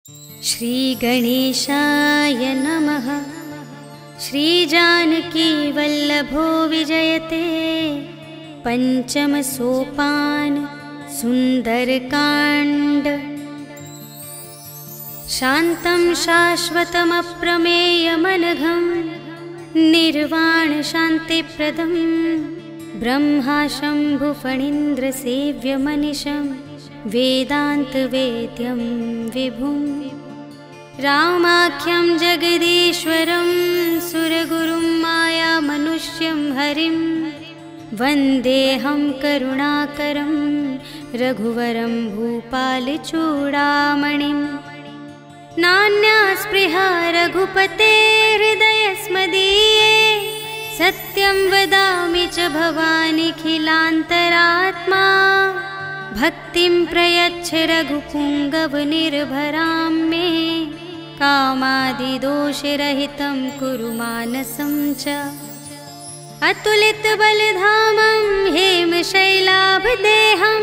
श्री गणेशाय नमः। श्री जानकी वल्लभो विजयते। पंचम सोपान सुंदरकांड। शांतं शाश्वतमप्रमेयमनघं निर्वाण शांतिप्रदं ब्रह्मा शंभु फणीन्द्र सेव्यमनिशं वेदान्तवेद्यं विभुं रामाख्यं जगदीश्वरं सुरगुरुं मायामनुष्यं हरिं वन्देऽहं करुणाकरं रघुवरं भूपालचूडामणिं। नान्या स्पृहा रघुपते हृदयस्मदीये सत्यं वदामि च भवानिखिलान्तरात्मा। भक्तिं प्रयच्छ रघुपुङ्गवनिर्भरां मे कामादिदोषरहितं कुरु मानसं च। अतुलितबलधामं हेमशैलाभदेहं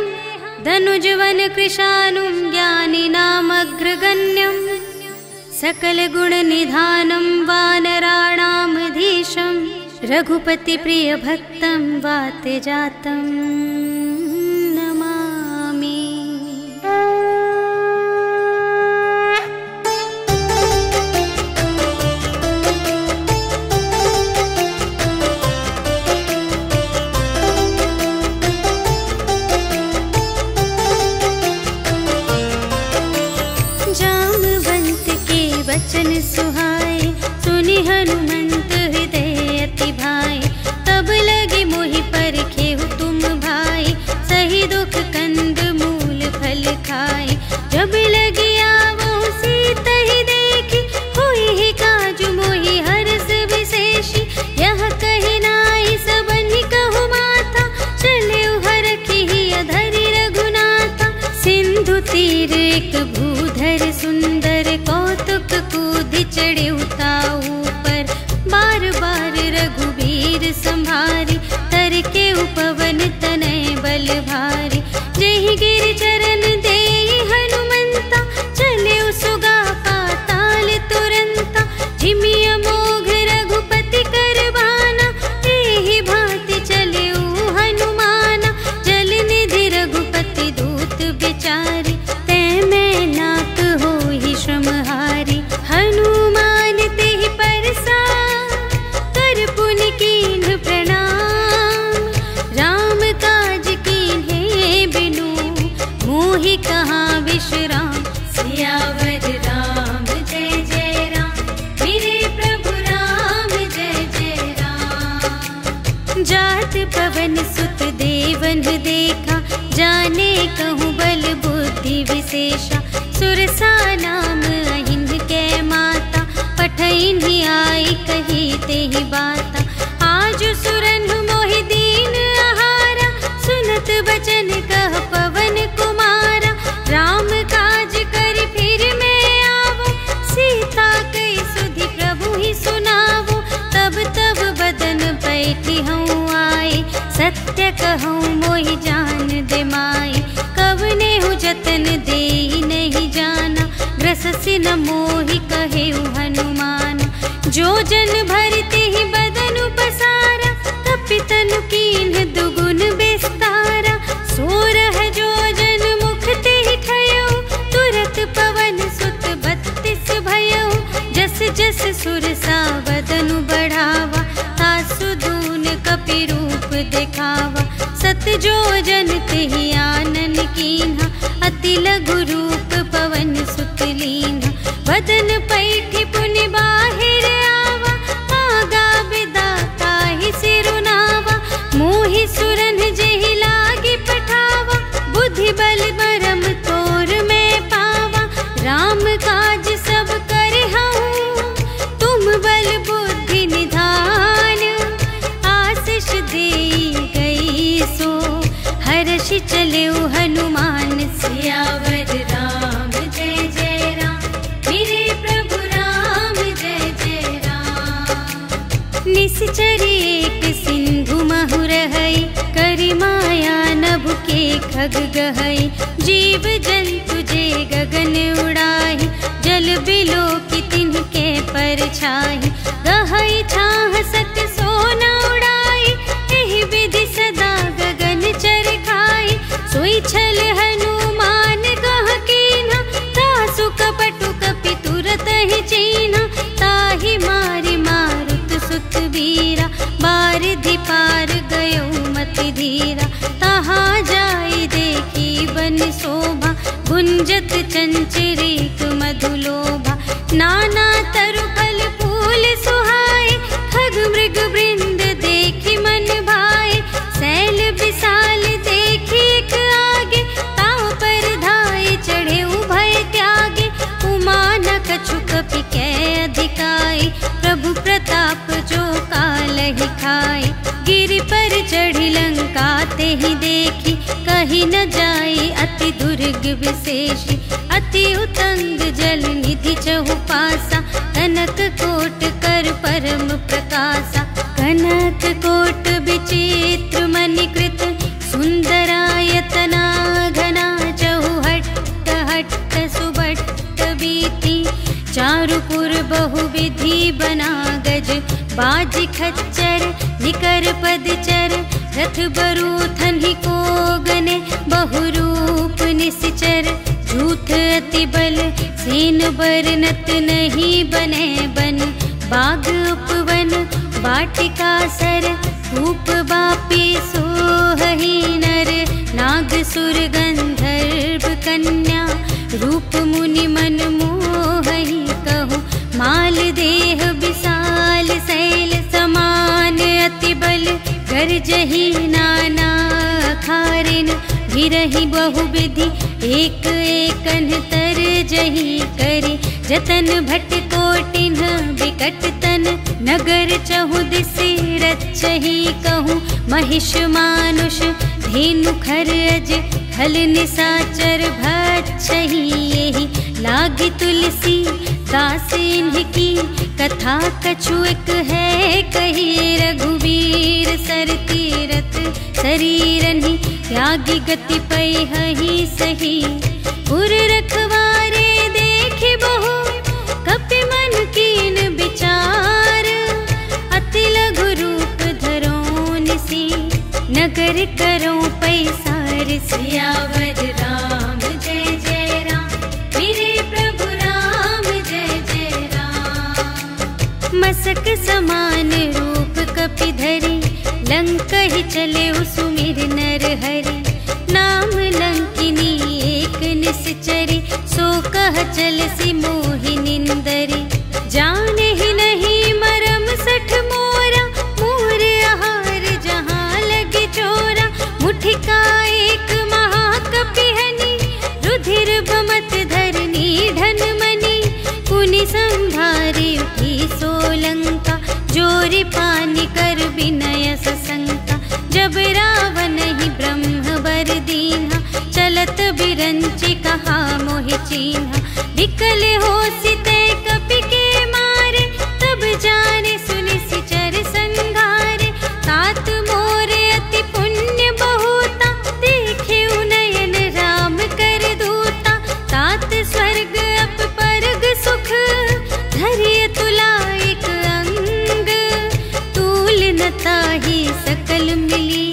धनुजवनकृशानुं ज्ञानिनामग्रगण्यं सकलगुणनिधानं वानराणामधीशं रघुपतिप्रियभक्तं वातजातं नमामि। जामवंत के वचन सुहाए सुनि हनुमंत हृदय अति भाए। तब लगे मोहि परखेहु तुम भाई सही दुख कंद मूल फल खाए। जब लगी आवो सीता ही देखी होई ही काजु मोहि हरस विशेषी। यह कही नाई सबनि कहु माथा चले हरखी ही अधरि रघुनाथा। सिंधु तीर एक भूधर सुंदर कौतुक कूदि चढ़े उताऊ पर। बार बार रघुबीर संभारी तर के उपवन तनय बल भारी। जेहि गिर चरण देहि हनुमंता चले सुगा पाताल तुरंता। झिमिय मोघ रघुपति करबाना एहि भांति चले हनुमाना। जल निधि रघुपति दूत बिचारी तै मैं नाक होहि श्रमहारी। हनुमान तेहि परसा कर पुनि कीन्ह प्रणाम। राम काज कीन्हे बिनु मोहि कहाँ विश्राम। सियावर राम जय जय राम मेरे प्रभु राम जय जय राम। जात पवन सुत देवन देखा जाने कहूँ बल बुद्धि विशेषा। सुरसा नाम अहिंद के माता पठइन्हि आई कही तेहि बाता। आज सुरन मोहि दीन आहारा सुनत बचन कह पवन कुमारा। राम काज कर फिर मैं आवो सीता कई सुधि प्रभु ही सुनावो। तब तब बदन बैठी हूँ आए सत्य कहूँ मोहि जान दे माई। कवने हूँ जतन देहि नहीं जाना ग्रससि न मोहि कहेउ हनुमान। जो जन भरते ही बदन पसारा कपितनु कीन्ह दुगुन विस्तारा। सोरह जो जन मुख तेहि ठयउ तुरत पवन सुत 32 भयउ। जस जस सुरसा बदनु बढ़ावा तासु दून कपि रूप दिखावा। सत जो जन तेहि आनन कीन्हा अति लघु रूप पवन सुत लीन्हा। बदन पैठि पुनि बाहिर आवा आगा बिदाता ही सिरुनावा। मोहि सुरन जेहि लागी पठावा बुद्धि बल मरम तोर में पावा। राम काज सब करहु तुम बल बुद्धि निधान। आशीष देई गई सो हर्षि चले हनुमान। सियावर राम जय जय राम मेरे प्रभु राम जय जय राम। निश्चरी एक सिंधु महु रहई करि माया नभ के खग गहई। जीव जंतु जे गगन उड़ाई गुंजत चंचरीक मधुलोभा। नाना तरु फल फूल सुहाए, खग मृग वृंद देखी मन भाए। सैल विशाल देखी एक आगे, ताव पर धाये चढ़े उभय त्यागे। उमा न कछु कपि कै अधिकाई, प्रभु प्रताप जो कालहि खाए। गिरि पर चढ़ी लंका ते ही देखी, कही न जाई अति दुर्ग विशेषी। अति उतंग जल निधि चहु पासा, कनक कोट कर परम प्रकाशा। कनक कोट विचित्र मणिकृत, सुंदरायतना घना। चहु हट्ट हट्ट सुबट्ट बीती, चारुपुर बहुविधि बना गज। बाज खच्चर निकर पदचर, रथ बरूथन ही को गने। बहुरूप निश्चर झूठ अति बल, सेन बरनत नहीं बने बन। बाग उपवन वाटिका सर, रूप बापी सोहहि नर। नाग सुर गंधर्व कन्या, रूप मुनि मन मोहहि कहूँ। माल देह विशाल शैल समान, अति बल गरजहि नाना खारिन। गिरहि बहुविधि एक एक अंतर जही करी। जतन भट कोटिन विकट तन, नगर चहु दिसि रचहि कहूँ। महिष मानुष धेनु खर अज, खल निसाचर भक्षहि एहि। लागी तुलसी दास इनकी, कथा कछु एक है कही। रघुवीर सर तीरथ शरीरनि, त्यागी गति पैहि सही। उर रखवारे देखि बहु, कपि मन कीन विचार। अति लघु रूप धरो निसी, नगर करो पैसार। सियावर राम जय जय राम, मेरे प्रभु राम जय जय राम। मसक समान रूप कपि धरी, लंक ही चले सुमिर नर हरि। नाम लंकिनी एक निश्चरी, सो कह चल सी मोहि निंदरी। जाने ही नहीं मरम सठ मोरा, मोर आहार जहाँ लगे चोरा। मुठिका एक महाकपिहनि, रुधिर बमत धरनी ढन मनी। पुनि संभारी उठी सोलंका, जोरी पानी कर विनय सशंका। जब रावण ही ब्रह्म बर दीन्हा, चलत बिरंचि कहा मोहि चीन्हा। विकल होसि तै कपि के मारे, तब जाने सुनि सिचर संघारे। तात मोरे अति पुण्य बहुता, देखे नयन राम कर दूता। तात स्वर्ग अप परग सुख, धरिय तुला एक अंग। तूल न ताहि सकल मिली,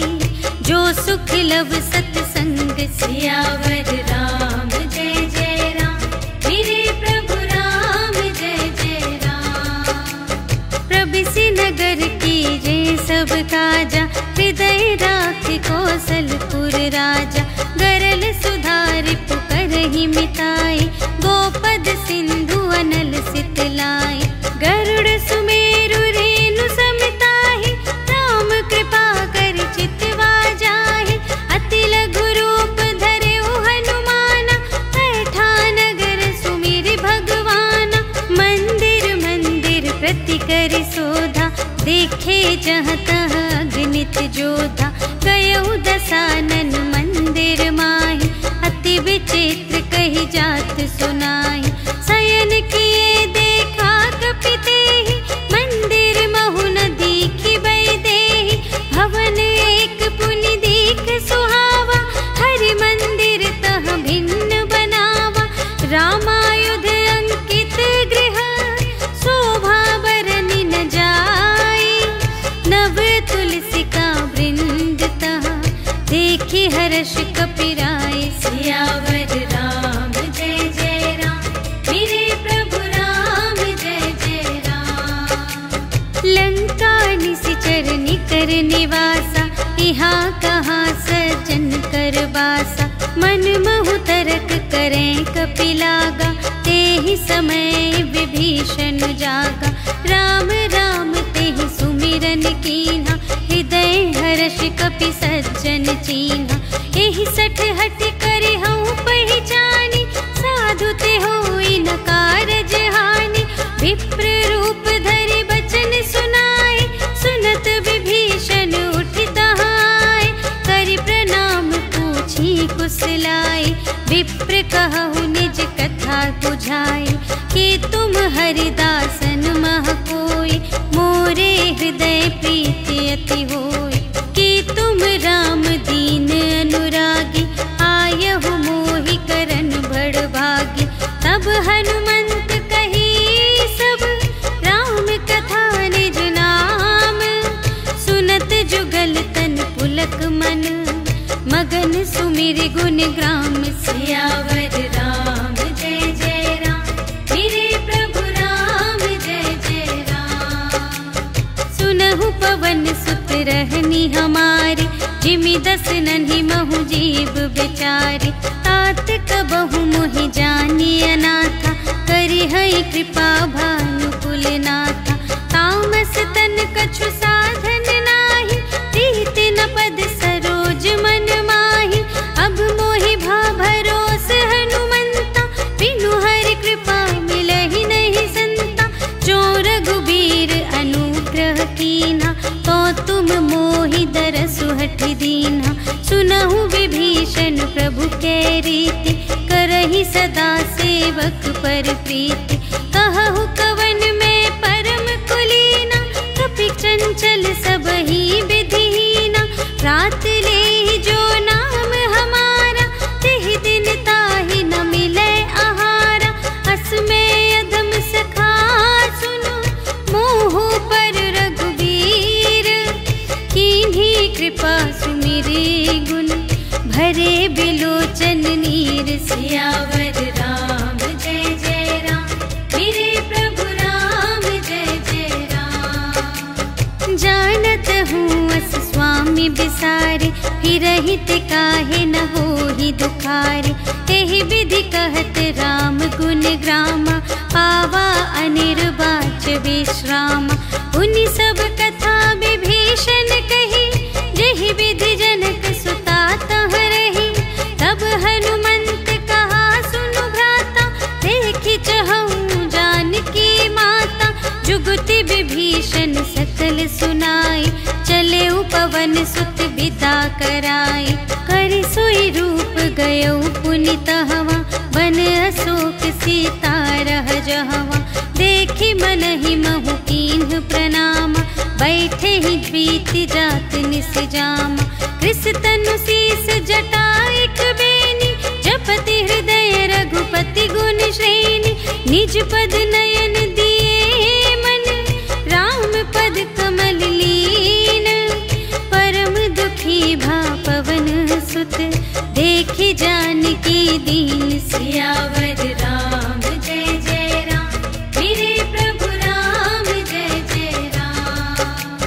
जो सुख लव सतसंग। सियावर राम जय जय राम, मेरे प्रभु राम जय जय राम। प्रबिसि नगर की जय सब काजा, हृदय राखि कौशलपुर राजा। गरल सुधारि पुकारहि मिताई, गोपद सिंधु अनल सितलाई। गरुड़ सुमेरु रेणु समताहि, राम कृपा कर चितवा जाहि। अति लघु रूप धरे हनुमाना, बैठा नगर सुमिर भगवाना। मंदिर मंदिर प्रति करि शोधा, देखे जहाँ तहाँ अगणित जोधा। गयउ दसानन मंदिर माहि, अति विचित्र कही जात सुनाई। शयन किए देखा कपि तेहि, मंदिर महु न दीखि वैदेही। भवन एक पुनि दीख सुहावा, हरि मंदिर तह भिन्न बनावा। रामायुध अंकित गृह, शोभा बरनि न जाई। नव तुलसी का वृंद तहा, देखि हर्ष कपिराए। सियावर राम जय जय राम, कपि लागा, तेहि समय विभीषण जागा। राम राम तेहि सुमिरन कीन्हा, हृदय हर्ष कपि सज्जन चीन्हा। एहि सठ हठ करे हऊँ पहिचानी, साधु ते होई न कारज हानि। विप्र रूप धरि बचन सुनाए, सुनत विभीषण उठि तहाय। करि प्रणाम पूछी कुशलाए, विप्र कहु निज कथा बुझाए। कि तुम हरिदासन मह कोई, मोरे हृदय प्रीति अति होय। कि तुम राम दीन अनुरागी, आयहु मोहि करन बड़ भागी। तब हनुमंत कही सब, राम कथा निज नाम। सुनत जुगल तन पुलक मन, मगन सुमिर गुण ग्राम। सियावर राम जय जय राम, मेरे प्रभु राम जय जय राम। सुनहु पवन सुत रहनी हमारी, जिमि दस नन्हि महु जीव बेचारी। तात कबहु मोहि जानी अनाथा, करि हई कृपा भानुकुल नाथा। तामस तन कछु साधन नाही, प्रीति न पद सरोज मन माही। अब मोहि भा भरोस हनुमंता, बिनु हरि कृपा मिलहि नहीं संता। जो रघुबीर अनुग्रह कीन्हा, तो तुम मोहि दरसु हठ दीन्हा। सुनहु विभीषण प्रभु के रीति, करहि सदा सेवक पर प्रीति। कहु कवन में परम कुलीना, कपि चंचल सबहि विधिहीना। रात लेहि जो नाम हमारा, तेहि दिन ताहि न मिले आहारा। अस में अधम सखा सुनो, मोहु पर रघुबीर। कीन्ही कृपा सुमिरि गुण, भरे बिलोचन नीर। सियावर राम जय जय राम, मेरे प्रभु राम जय जय राम। जानत हूँ अस स्वामी बिसारे, फिरहित काहे न होहि दुखारे। एहि विधि कहत राम गुण ग्रामा, पावा अनिर्वाच विश्रामा। उनि सब कथा विभीषण कही, जेहि विधि जनक सुता तह रही। तब हनुमंत कहा सुनु भ्राता, देखि चहऊँ जानकी माता। जुगति विभीषण सकल सुनाई, चले पवन सुत विदा कराई। करि सोई रूप गयौ पुनि तहवा, बन अशोक सीता रह जहवा। देखि मनहि महु कीन्ह प्रणाम, बैठे ही बीति जात निस जामा। कृस तनु शीस जटाइक बेनी, जपति हृदय रघुपति गुण श्रेणी। निज पद नयन दिए मन, राम पद कमल लीन। परम दुखी भा पवन सुत, देखि जानकी दीन। सियावर राम जय जय राम, मेरे प्रभु राम जय जय राम।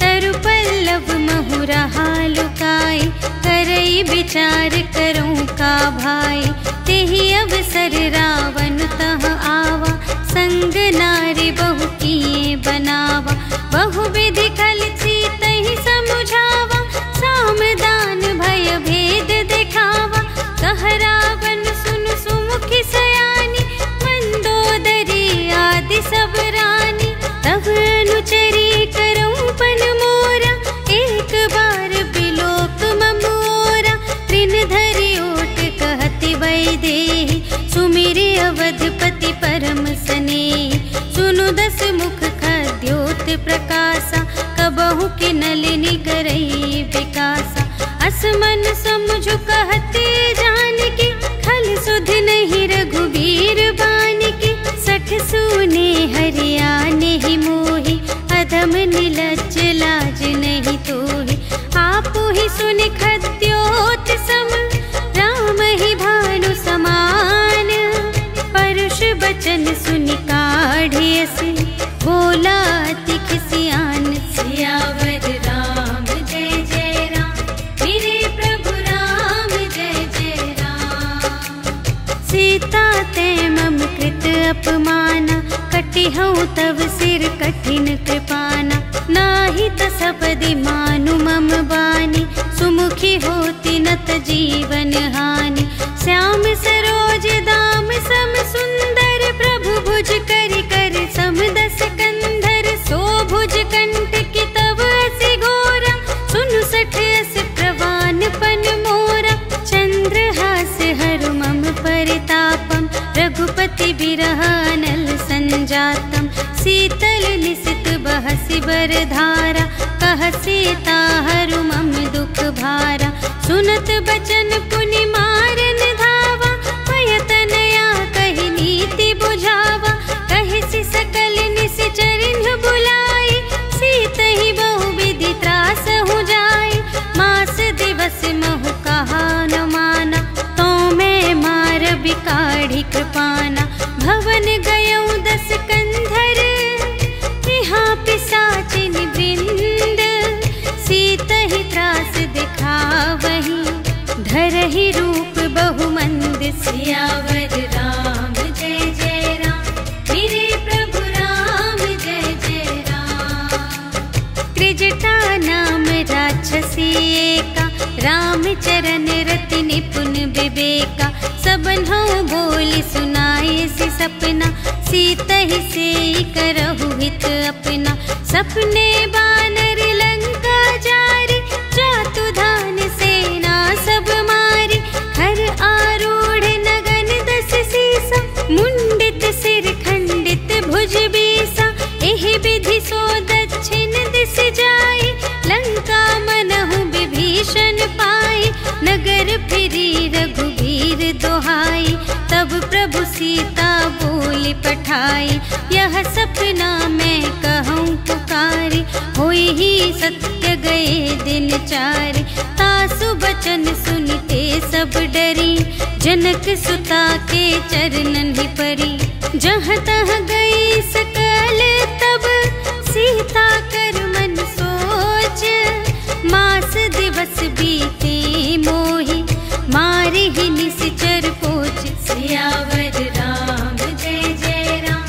तरु पल्लव महु रहा लुकाई, करई विचार करऊँ का भाई। तेहि अवसर रावण तह आवा, संग नारी बहु किए बनावा। बहु विधि खल सीतहि समुझावा, साम दान भय भेद दिखावा। कह रावण सुनु सुमुखी सयानी, मंदोदरी आदि सब रानी। तब अनुचरी करऊँ पन मोरा, एक बार बिलोक ममोरा। त्रिन धरि ओट कहति वैदेही, सुमिरि अवधपति परम स्नेही। सुनु दस मुख खद्योत प्रकाशा, कबहु कि नलिनी करई विकासा। असमन समझु कहते जानकी, खल सुध नहीं रघुबीर बानिकी। सठ सूने हरियाने ही मोहि, अधम निलज्ज लाज नहीं तोहि। आपु ही सुन खद्योत सम, राम ही भानु समान। परुष बचन सुनि काढ़ियस, बोला अति खिसियान। सियावर राम जय जय राम, मेरे प्रभु राम जय जय राम। सीता ते मम कृत अपमाना, कटिहउँ तव सिर कठिन कृपाना। नाही त सपदि मानु मम बानी, सुमुखी होती नत जीवन हानि। श्याम सरोज दाम सम सुंदर, प्रभु भुज करि कर सम दस कंधर। सो भुज कंठ की तव असि घोरा, सुनु सठ अस प्रवान पन मोरा। चंद्रहास हरु मम परितापम, रघुपति बिरह अनल संजातम। शीतल निसित बहसि बरधारा, कह सीता हरु मम दुख भारा। सुनत बचन पुनि मारन धावा, पयतनया कहि नीति बुझावा। कहिसि सकल निश्चरिन बुलाई, सीतहि बहु विधि त्रासहु जाई। मास दिवस महु कहा न माना, तो मैं मार बिकाढ़ी कृपाना। भवन गयउँ दस कंधर, यहाँ पिशाचिन वृंद। सीतहि त्रास दिखावही, धरहि रूप बहुमंद। सियावर राम जय जय राम, मेरे प्रभु राम जय जय राम। त्रिजटा नाम राक्षसी एका, राम चरण रति निपुण विवेका। सबन्हु बोली सुनाए सि सपना, सीतहि सेई करहु हित अपना। सपने बानर लंका जारी, जातु धान सेना सब मारी। हर आरूढ़ नगन दस सीसा, मुंडित सिर खंडित भुज बीसा। एहि विधि सो दक्षिण दिस जाई, लंका मनहु विभीषण पाई। नगर फिरी रघुबीर दोहाई, तब प्रभु सीता बोली पठाई। यह सपना मैं कहूँ पुकारी, होई ही सत्य गए दिन चारि। तासु बचन सुनते सब डरी, जनक सुता के चरणन ही परी। जहाँ तहाँ गई सकल तब, सीता कर मन सोच। मास दिवस बीते मोहि, मारि ही निश्चर पोच। सियावर राम जय जय राम,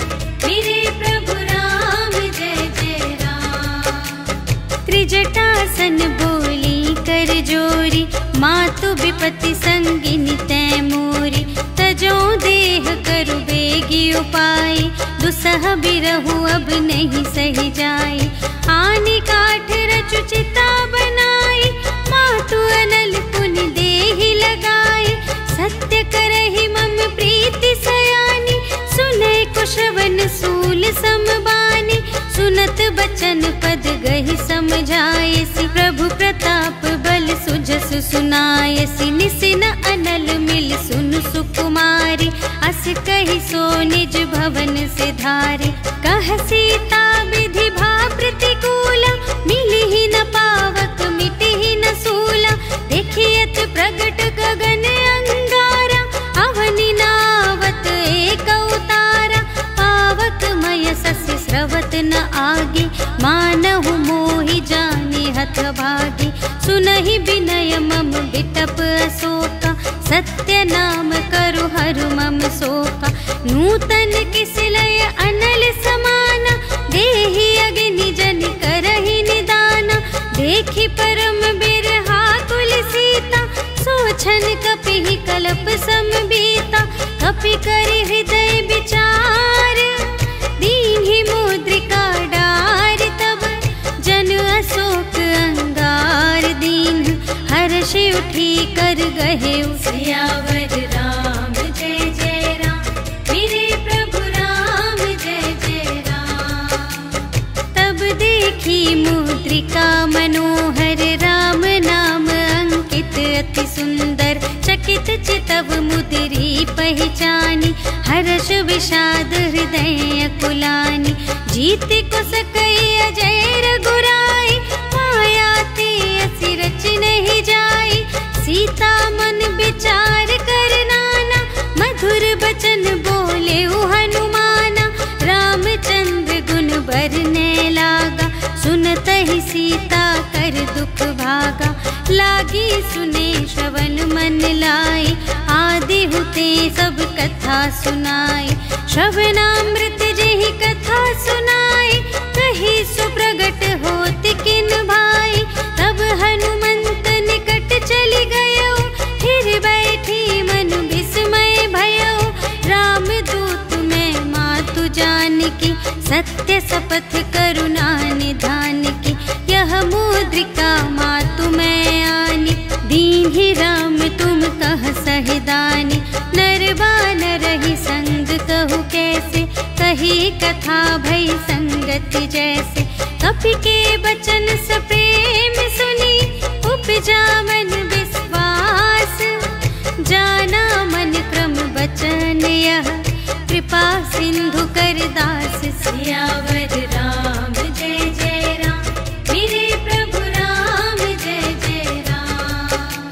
मेरे प्रभु राम जय जय राम। त्रिजटासन बोली कर जोरी, मातु विपति संगिनी तै मोरी। तजो देह करु बेगी उपाय, दुसह बिरहु अब नहीं सही जाई। आनि काठ रचु चिता बनाई, मातु अनल पुनि देहि लगाई। सत्य करहि मम प्रीति सयानी, सुनै कुशवन सूल समबानी। सुनत बचन पद गहि समझायसि, प्रभु प्रताप बल सुजसु सुनायसि। निसिन अनल मिल सुनु सुकुमारी, अस कहि सो निज भवन से धारे। कह सीता विधि भा प्रतिकूला, मिलिहि न पावक मिटिहि न सूला। देखियत प्रगट गगन अंगारा, अवनि नावत एक अवतारा। पावक मय सस्य स्रवत न आगे, मानहु मोहि जाने हथ भागी। सुनहि विनय मम बिटप अशोका, सत्य नाम करु हरु मम शोका। नूतन किसलय अनल समाना, देहि अग्नि जन करहि निदाना। देखि परम बिरहा कुल सीता, सोछन कपिहि कलप समबीता। कपि करि हृदय विचार, दीन्हि मुद्रिका डार। तब जन अशोक अंगार दीन, हर्ष उठी कर गहे। सियावर राम जय जय राम, मेरे प्रभु राम जय जय राम। तब देखी मुद्रिका मनोहर, राम नाम अंकित अति सुंदर। चकित चितव मुद्री पहचानी, हर्ष विषाद हृदय अकुलानी। जीत को सकई अजय रघुराई, माया ते असि रच नहीं जाई। सीता मन विचार कर नाना, मधुर बचन बोले हनुमाना। रामचंद्र गुण बरने लागा, सुनत ही सीता कर दुख भागा। लागी सुने श्रवण मन लाई, आदि हुते सब कथा सुनाई। श्रवणामृत जेहि कथा सुनाई, कही सुप्रगट होत किन भाई। तब हनुमंत निकट चली गयो, फिर बैठी मन विस्मय भयो। राम दूत में मातु जानकी, सत्य शपथ करुणा निधान की। यह मुद्रिका मातु में आनी, दीन्हि राम तुम कह सहिदानी। नर बानर ही संग कहु कैसे, कही कथा भई संगति जैसे। कपि के बचन सप्रेम सुनी, उपजा मन विश्वास। जाना मन क्रम बचन यह, कृपा सिंधु कर दास। सियावर राम जय जय राम, मेरे प्रभु राम जय जय राम।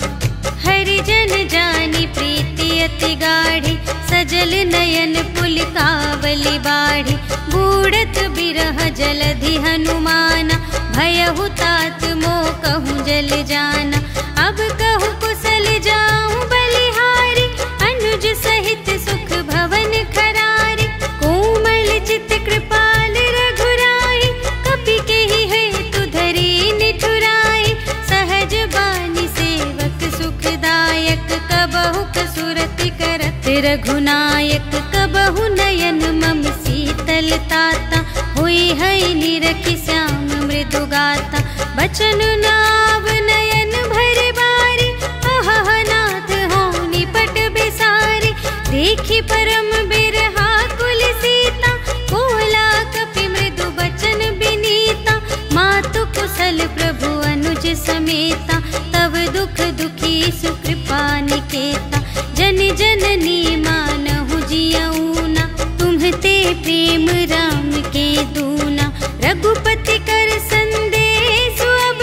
हरि जन जानी प्रीति अति गाढ़ी, सजल नयन पुलिकावली बाढ़ी। बूढ़त बिरह जलधि हनुमाना, भयहु तात मोह कहूँ जल जाना। अब कहूँ कुशल जाऊँ बलिहारी, अनुज सहित सुख भवन खरारी। कोमल चित कृपाल रघुराई, कपि केहि हेतु धरी निठुराई। सहज बानी सेवक सुखदायक, कबहु कसुरति करत रघुनायक। कबहु नयन मम शीतल ताता, हुई है निरखि श्याम मृदु गाता। बचन नाव नयन भर बारी, अहह नाथ हो निपट बिसारी। देखी परम बिरहा कुल सीता, बोला कपि मृदु बचन बिनीता। मातु कुशल प्रभु अनुज समेता, तब दुख दुखी सुकृपा निकेता। जन जननी मानहु जियऊना, तुम्हते प्रेम राम के दूना। रघुपति कर संदेश अब,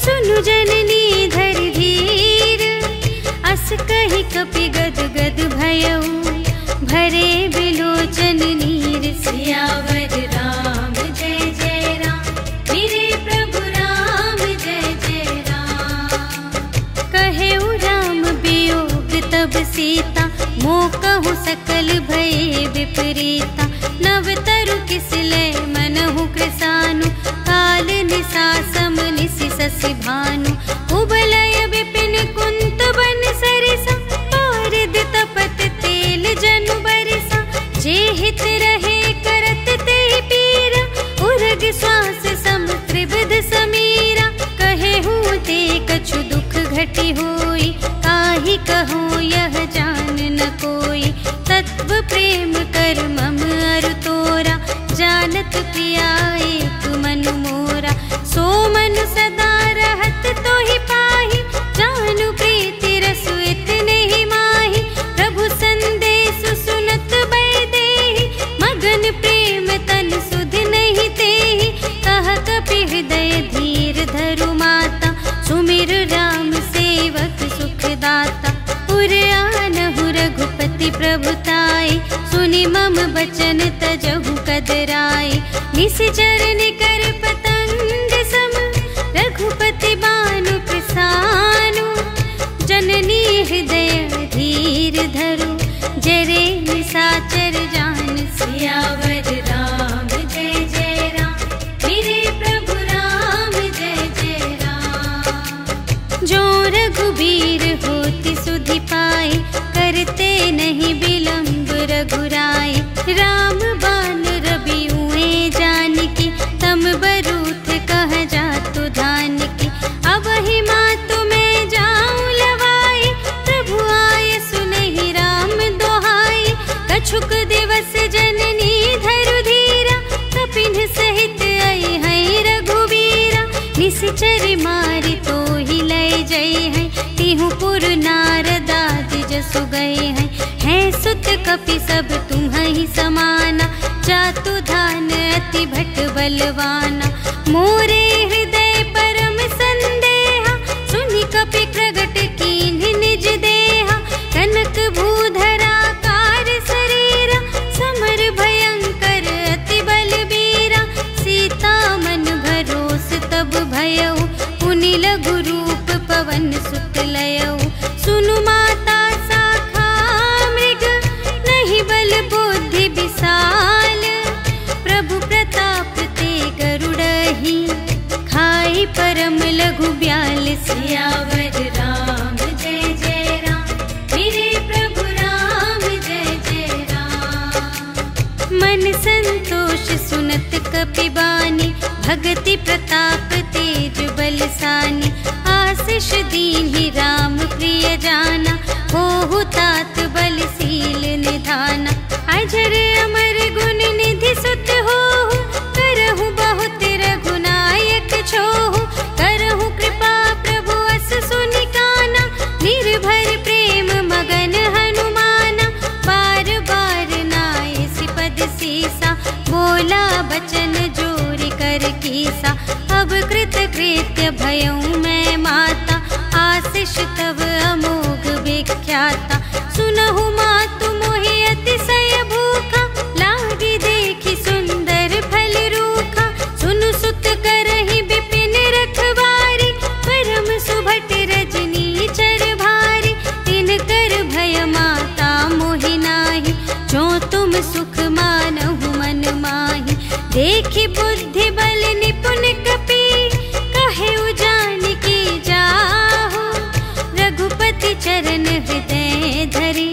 सुनु जननी धर धीर। अस कहि कपि गद गद भयऊ, भरे बिलोचन नीर। सियावर राम जय जय राम, मेरे प्रभु राम जय जय राम। कहेउ राम वियोग तब सीता, मोकहु सकल भये विपरीता। नव तरु किसले मनहु कृसानु, काल निसा सम निसि शशि भानु। उबलय विपिन कुंत बन सरिसा, पारिद तपत तेल जनु बरिसा। जे हित रहे करत ते पीरा, उर्ग श्वास सम त्रिविध समीरा। कहेहु ते कछु दुख घटी होई, काहि कहूँ यह जान न कोई। तत्व प्रेम कर मम अरु तोरा, जानत प्रिया एक मनु मोरा। सो मनु सदा रहत तोहि पाहि, जानु प्रीति रसु इतने ही माहि। प्रभु संदेश सुनत बैदेहि, मगन प्रेम तन सुध नहीं तेहि। कह कपि हृदय धीर धरु माता, सुमिर राम सेवक सुखदाता। उर आनहु रघुपति प्रभुताई, सुनि मम बचन तजहु कदराई। निश्चर निकर पतंग सम, रघुपति बानु कृसानु। जननी हृदय धीर धरु, जरे निसाचर जान। सियावर राम जय जय राम, मेरे प्रभु राम जय जय राम। जो रघुबीर होति सुधि पाई, करते नहीं विलंब रघुराई। राम बान रबियुए जानकी, तम बरूथ कह जातु धान की। अब ही मातु मैं जाऊं लवाई, प्रभु आय सुनहि राम दोहाई। कछुक दिवस जननी धरु धीरा, कपिन सहित आई है रघुबीरा। निश्चर मारि तो ही लय जय है, तिहु पुर नारदाद जसु गए हैं। है सुत कपि सब तुम्हि समाना, जातु धान अति भट बलवाना। मोरे हृदय परम संदेहा, सुनि कपि प्रगट कीन्हि निज देहा। कनक भूधरा कार शरीरा, समर भयंकर अति बलबीरा। सीता मन भरोस तब भयऊ, पुनि लघु रूप पवन सुत लयऊ। सुनु माता शाखा मृग, परम लघु 42। सियावर राम जय जय राम, मेरे प्रभु राम जय जय राम। मन संतोष सुनत कपिबानी, भगति प्रताप तेज बलसानी। आशीष दीन्हि राम प्रिय जाना, होहु तात बलशील निधाना। अजर अमर गुण निधि सुत होहु, करहु बहुत रघुनायक छोहु। करहु कृपा प्रभु अस सुनि काना, निर्भर प्रेम मगन हनुमाना। बार बार नाय सिपद सीसा, बोला बचन जोरि कर कीसा। अब कृत कृत्य भयउ मैं माता, आशीष तव अमोघ विख्याता। सुनहु मातु मोहि अतिशय भूखा, लागी देखि सुंदर फल रूखा। सुनु सुत करहि विपिन रखवारी, परम सुभट रजनी चर भारी। तिनकर भय माता मोहि नाही, जो तुम सुख मानहु मन माही। देखि बुद्धि बल निपुण कपि, कहे जानकी जाहु। रघुपति चरण हृदय धरि,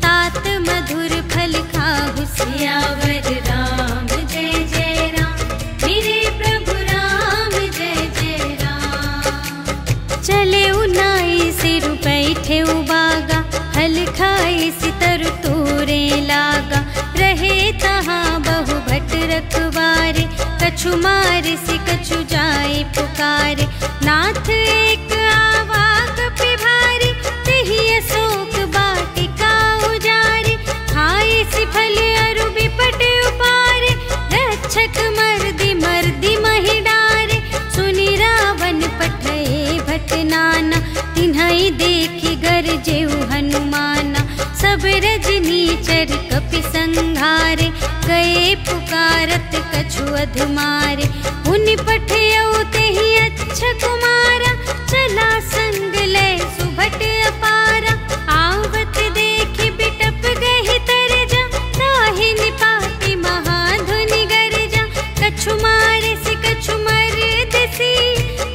तात मधुर फल खाहु। सियावर राम जय जय राम, मेरे प्रभु राम जय जय राम। चले उनाई सिर बैठे उबागा, हल खाए सितर तोरे लागा। रहे तहाँ बहु भट रखवारे, कछु मारे से कछु जाए पुकारे। नाथ एक आवा कपि भारी, तेहि अशोक वाटिका उजारे। खाए सि फल अरु बिपट उपारे, रक्षक मर्दि मर्दि महि डारे। सुनि रावण पठए भट नाना, तिन्हइ देखि गरजेउ हनुमाना। सब रजनीचर कपि संघारे, गए पुकारत कछु अधमारे। उनि पठयउ तेहि अच्छा कुमारा, चला संग लय सुभट अपारा। आवत देखि बिटप गहि तरजा, ताहि निपाति महाधुनि गरजा। कछु मारे सि कछु मरदसी,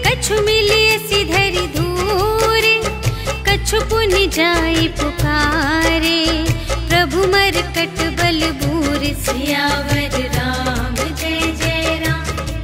कछु मिलिए सि धरि धूरे। कछु पुनि जाई पुकारे, प्रभु मरकट बल बूरे। सियावर राम जय जय राम,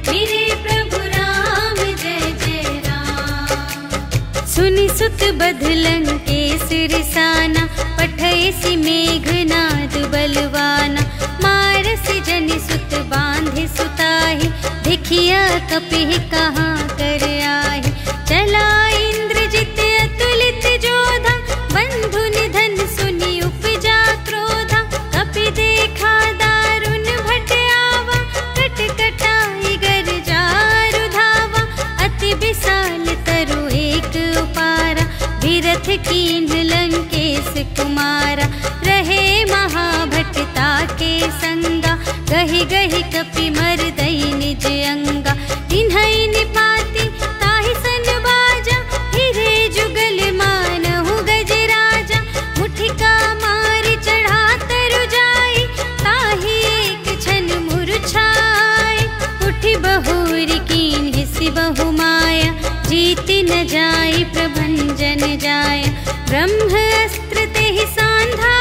मेरे प्रभु राम जय जय राम। सुनि सुत बध लंकेश रिसाना, पठय सि मेघनाद बलवाना। मारसि जनि सुत बांधे सुताहि, देखिया कपिहि कहाँ कर आहि। चला इंद्रजित अतुलित जोधा, बंधु निधन सुनि उपजा क्रोधा। कपि देखा दारुण भट आवा, कट कटाई गरजारु धावा। अति विशाल तरु एक उपारा, विरथ कीन्ह लंकेश कुमारा। रहे महाभटता के संगा, गहि गहि कपि मरदई निज अंगा। तिन्हइ निपाति ताहि सन बाजा, हिरे जुगल मानहु गजराजा। मुठिका मारि चढ़ा तरु जाई, ताहि एक क्षण मूर्छाई। उठि बहुरि कीन्हि सि बहु माया, जीति न जाई प्रभंजन जाया। ब्रह्म अस्त्र तेहि सांधा,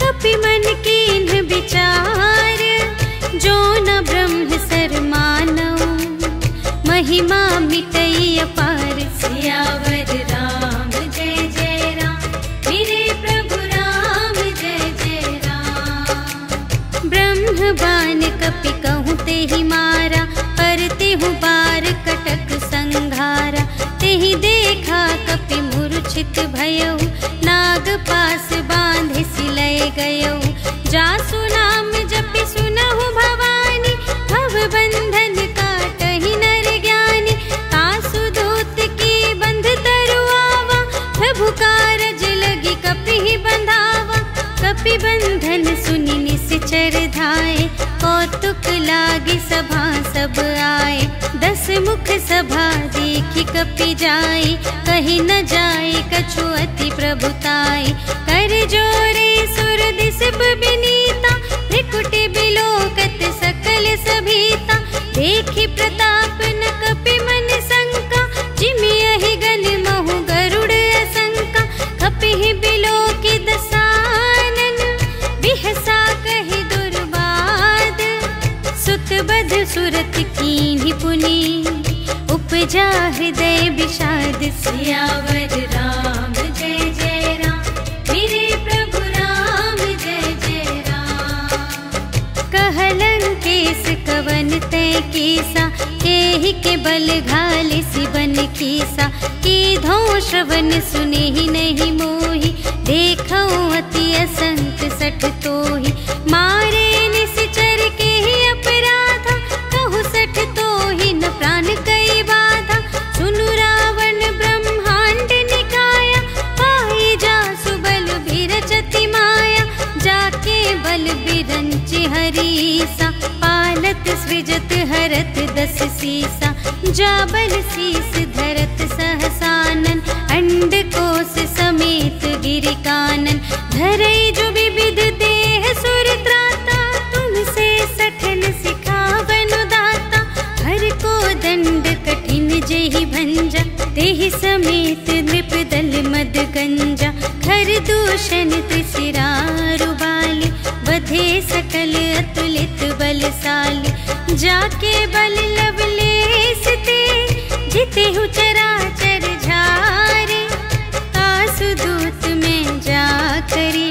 कपि मन कीन्ह विचार। जो न ब्रह्म सर मानऊ, महिमा मिटई अपार। सियावर राम जय जय राम, मेरे प्रभु राम जय जय राम। ब्रह्म बान कपि कहूँ तेहि मारा, पर तेहु बार कटक संघारा। तेहि देखा कपि मूर्छित भयउ, नाग पास बांधे सिलय गयउ। जासु नाम जपि सुनहु भवानी, भव बंधन काटहि नर ज्ञानी। तासु दूत की बंध तरु आवा, प्रभु कारज लगी कपि बंधावा। कपि बंधन सुनि निश्चर धाये, कौतुक लागी सभा सब आए। 10 मुख सभा देखि कपि जाई, कहि न जाय कछु अति प्रभुताई। कर जोरे सुर दिस बिनीता, त्रिकुटि बिलोकत सकल सभीता। देखि प्रताप न कपि मन सा, सद सुरत कीन्ही पुनि, उपजा हृदय विषाद। सियावर राम जय जय राम, मेरे प्रभु राम जय जय राम। कहलन केस कवन तय कीसा, केहि के बल घाल सिबन कीसा। कीधो श्रवण सुने ही नहीं मोहि, देखो अति असंत सठ तोहि। मारे निश्चर के ही अपराधा, कहु सठ तोहि न प्राण कई बाधा। सुनु रावण ब्रह्मांड निकाया, पाई जासु बल बिरचति माया। जाके बल बिरंच हरीसा, पालत सृजत हरत दस सीसा। जा बल शीस धरत सहसानन, अंड कोश समेत गिरि कानन। धरई जो विविध देह सुर त्राता, तुमसे सठन सिखावन दाता। हर को दंड कठिन जेहि भंजा, तेहि समेत नृप दल मद गंजा। खर दूषण त्रिशिरारु बाली, बधे सकल अतुलित बलशाली। जाके बल लवलेश ते, जितेहु चराचर झारे। कासुदूत में जा करे,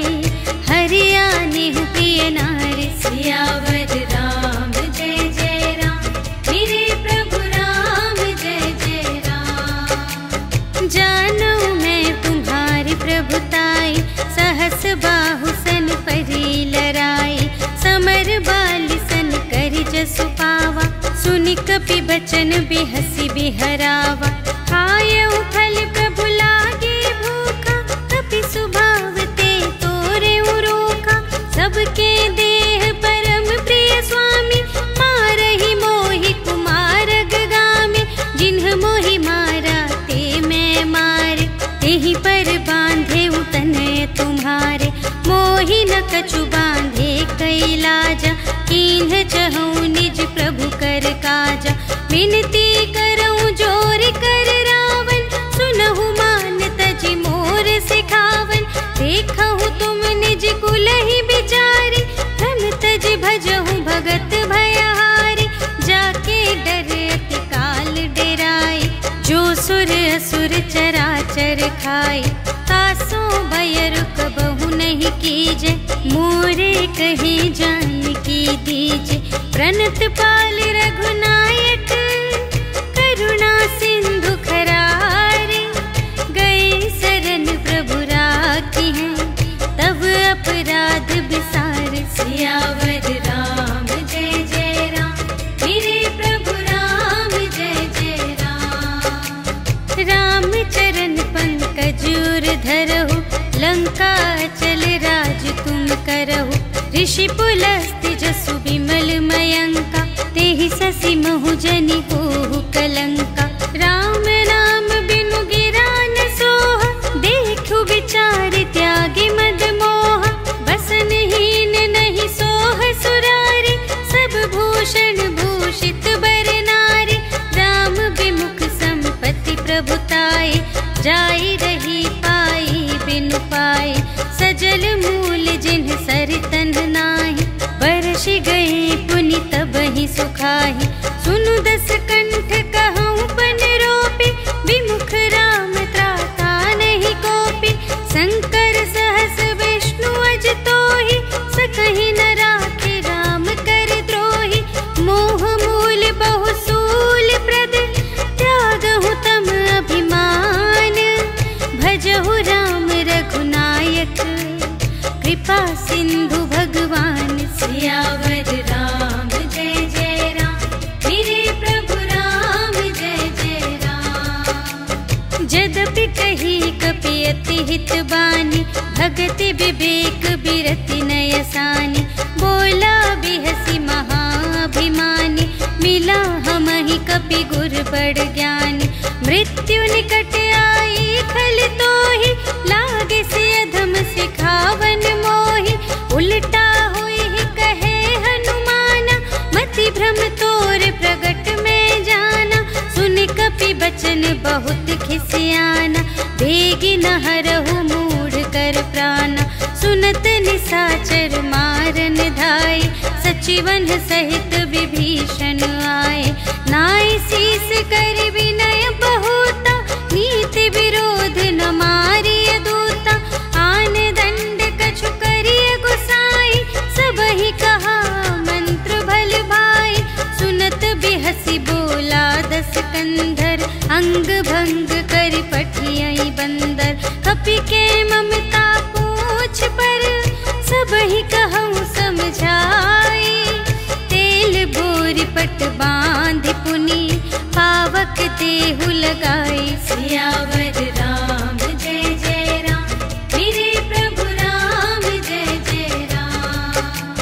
हरियाणेहु प्रिय नारी। सियावर राम जय जय राम, मेरे प्रभु राम जय जय राम। जानो मैं तुम्हारी प्रभुताई, सहस बाहु सन परी लराई। समर बाली सन करि जसु पावा, सुनि कपि बचन बिहसि बिहरावा। खायउ फल प्रभु लागे भूखा, कपि सुभाव ते तोरे रोका। सबके देह परम प्रिय स्वामी, मारहि मोहि कुमारग गामी। जिन्ह मोहि मारा ते मैं मारे, तेहि पर बांधे तनय तुम्हारे। मोहि न कछु बांधे कैलाजा, कीन्ह चहु निज प्रभु कर काजा। विनती करऊं जोर कर रावण, सुनहु मान तजि मोर सिखावन। देखहु तुम निज कुलहि बिचारी, धन तजि भजहु भगत भयहारी। जाके डर अति काल डेराई, जो सुर असुर चराचर खाई। तासो भय रुक बहु नहीं कीजे, मोरे कहे जानकी दीजे। प्रणत पाल रघुनायक, करुणा सिंधु खरारे। गए शरण प्रभु राखी हैं, तब अपराध विसार। सियावर राम जय जय राम, मेरे प्रभु राम जय जय राम। राम चरण पंकज उर धरहु, लंका चल राज तुम करहु। ऋषि पुलस्त्य जसु विमल मयंका, तेहि ससि महु जनि होहु कलंका। राम नाम बिनु गिरा न सोह, देखु विचार त्यागी मद मोह। बसनहीन नहीं सोह सुरारी, सब भूषण भूषित बर नारी। राम विमुख संपत्ति प्रभुताई, जाई रही पाई बिनु पाई। सजल मूल जिन्ह सर तन्ह नाही, बरषि गए पुनि तबहि सुखाहि। सुनु दस कंठ कहूँ पन रोपी, विमुख राम त्राता नहीं कोपी। शंकर सहस विष्णु अज तोहि, सकहि न राखे राम कर द्रोही। मोह मूल बहु सूल प्रद, त्यागहु तम अभिमान। भजहु राम रघुनायक, कृपा सिंधु भगवान। सियावर राम जय जय राम, मेरे प्रभु राम जय जय राम। जदपि कही कपि अति हित बानी, भगति विवेक बिरति नयसानी। बोला बिहसी महाभिमानी, मिला हमहि कपि गुर बड़ ज्ञानी। मृत्यु निकट आई खल तोहि, लागे से अधम सिखावन मोहि। उल्टा हुई कहे हनुमाना, मति भ्रम तोर प्रगट में जाना। सुन कपि बचन बहुत खिसियाना, बेगी न हरहु मूढ़ कर प्राणा। सुनत निशाचर मारन धाई, सच सुचिवन सहित विभीषण आए, नाय शीस कर विनय बहुता, नीति विरोध न मारिय दूता। आन दंड कछु करिय गुसाई, सबहि कहा मंत्र भल भाई। सुनत बिहसी बोला दस कंधर, अंग भंग कर पठियई बंदर। कपि के ममता पूछ पर, सबहि कहूँ समझाई। तेल बोर पट बांध पुनि, पावक देहु लगाई। सियावर राम जय जय राम, मेरे प्रभु राम जय जय राम।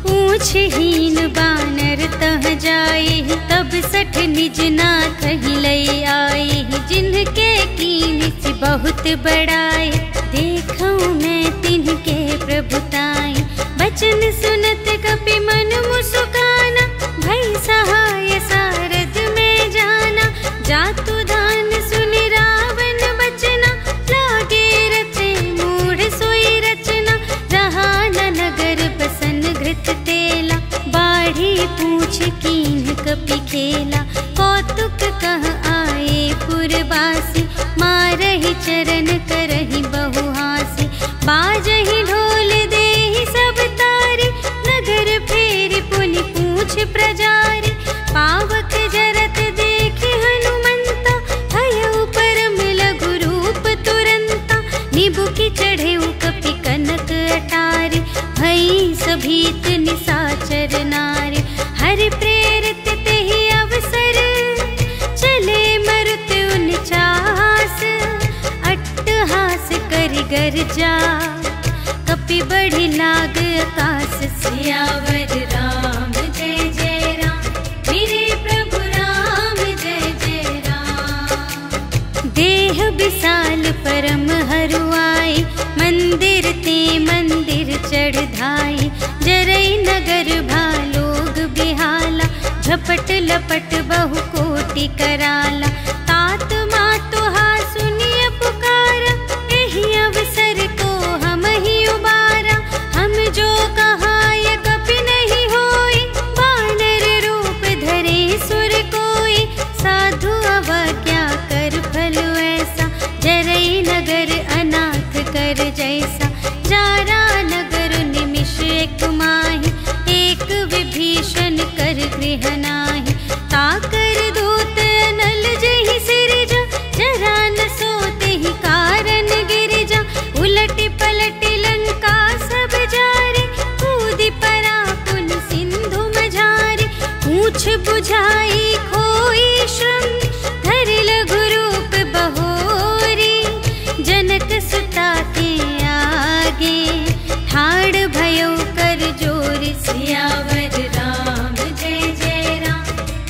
पूछहीन बानर तह जाए, तब सठ निज नाथ ही लई आई। जिनके कीन से बहुत बड़ाई, देखूं मैं तिनके प्रभुताई। बचन सुनत कपि मन मुस्काना, भई सहाय सारद में जाना। जातु दान सुनि रावण बचना, लागे रचे मूढ़ सोई रचना। रहा न नगर बसन घृत तेला, बाढ़ी पूछ कीन कपि खेला। कौतुक कह आए पुरवासी, मारहि चरण करहि बहुहासी। बाजहि ढोल देहि सब तारी, नगर फेरि पुनि पूछ प्रजारी। पावक जरत देखि हनुमंता, भयउ परम लघु रूप तुरंता। निबुकि चढ़ेउ कपि कनक अटारी, भई सभीत निसाचर नारी। हरि प्रेरित तेहि अवसर, चले मरुत उनचास। अट्टहास करि गर्जा, कपि बढ़ि लाग आकाश। सियावर राम जय जय राम, मेरे प्रभु राम जय जय राम। देह विशाल परम हरुआई, मंदिर ते मंदिर चढ़ धाई। जरई नगर भालोग बिहाला, झपट लपट बहु कोटि कराला। तात मातु हा सुनिय पुकारा, एहि अवसर को हम ही उबारा। हम जो कहाय कपि नहीं होई, वानर रूप धरे सुर कोई। साधु अवज्ञा कर फल ऐसा, जरई नगर अनाथ कर जैसा। जारा नगर निमिष एक माहि, एक विभीषण कर गृह नाही। ताकर दूत अनल जहि सिरजा, जरा न सोते ही कारण गिरिजा। उलटि पलटि लंका सब जारे, कूदि परा पुन सिंधु मझारे। पूछ बुझाई खोई श्रम, धरि लघु रूप बहोरी। जनक सुता के आगे, ठाड़ भयउ कर जोरी। सियावर राम जय जय राम,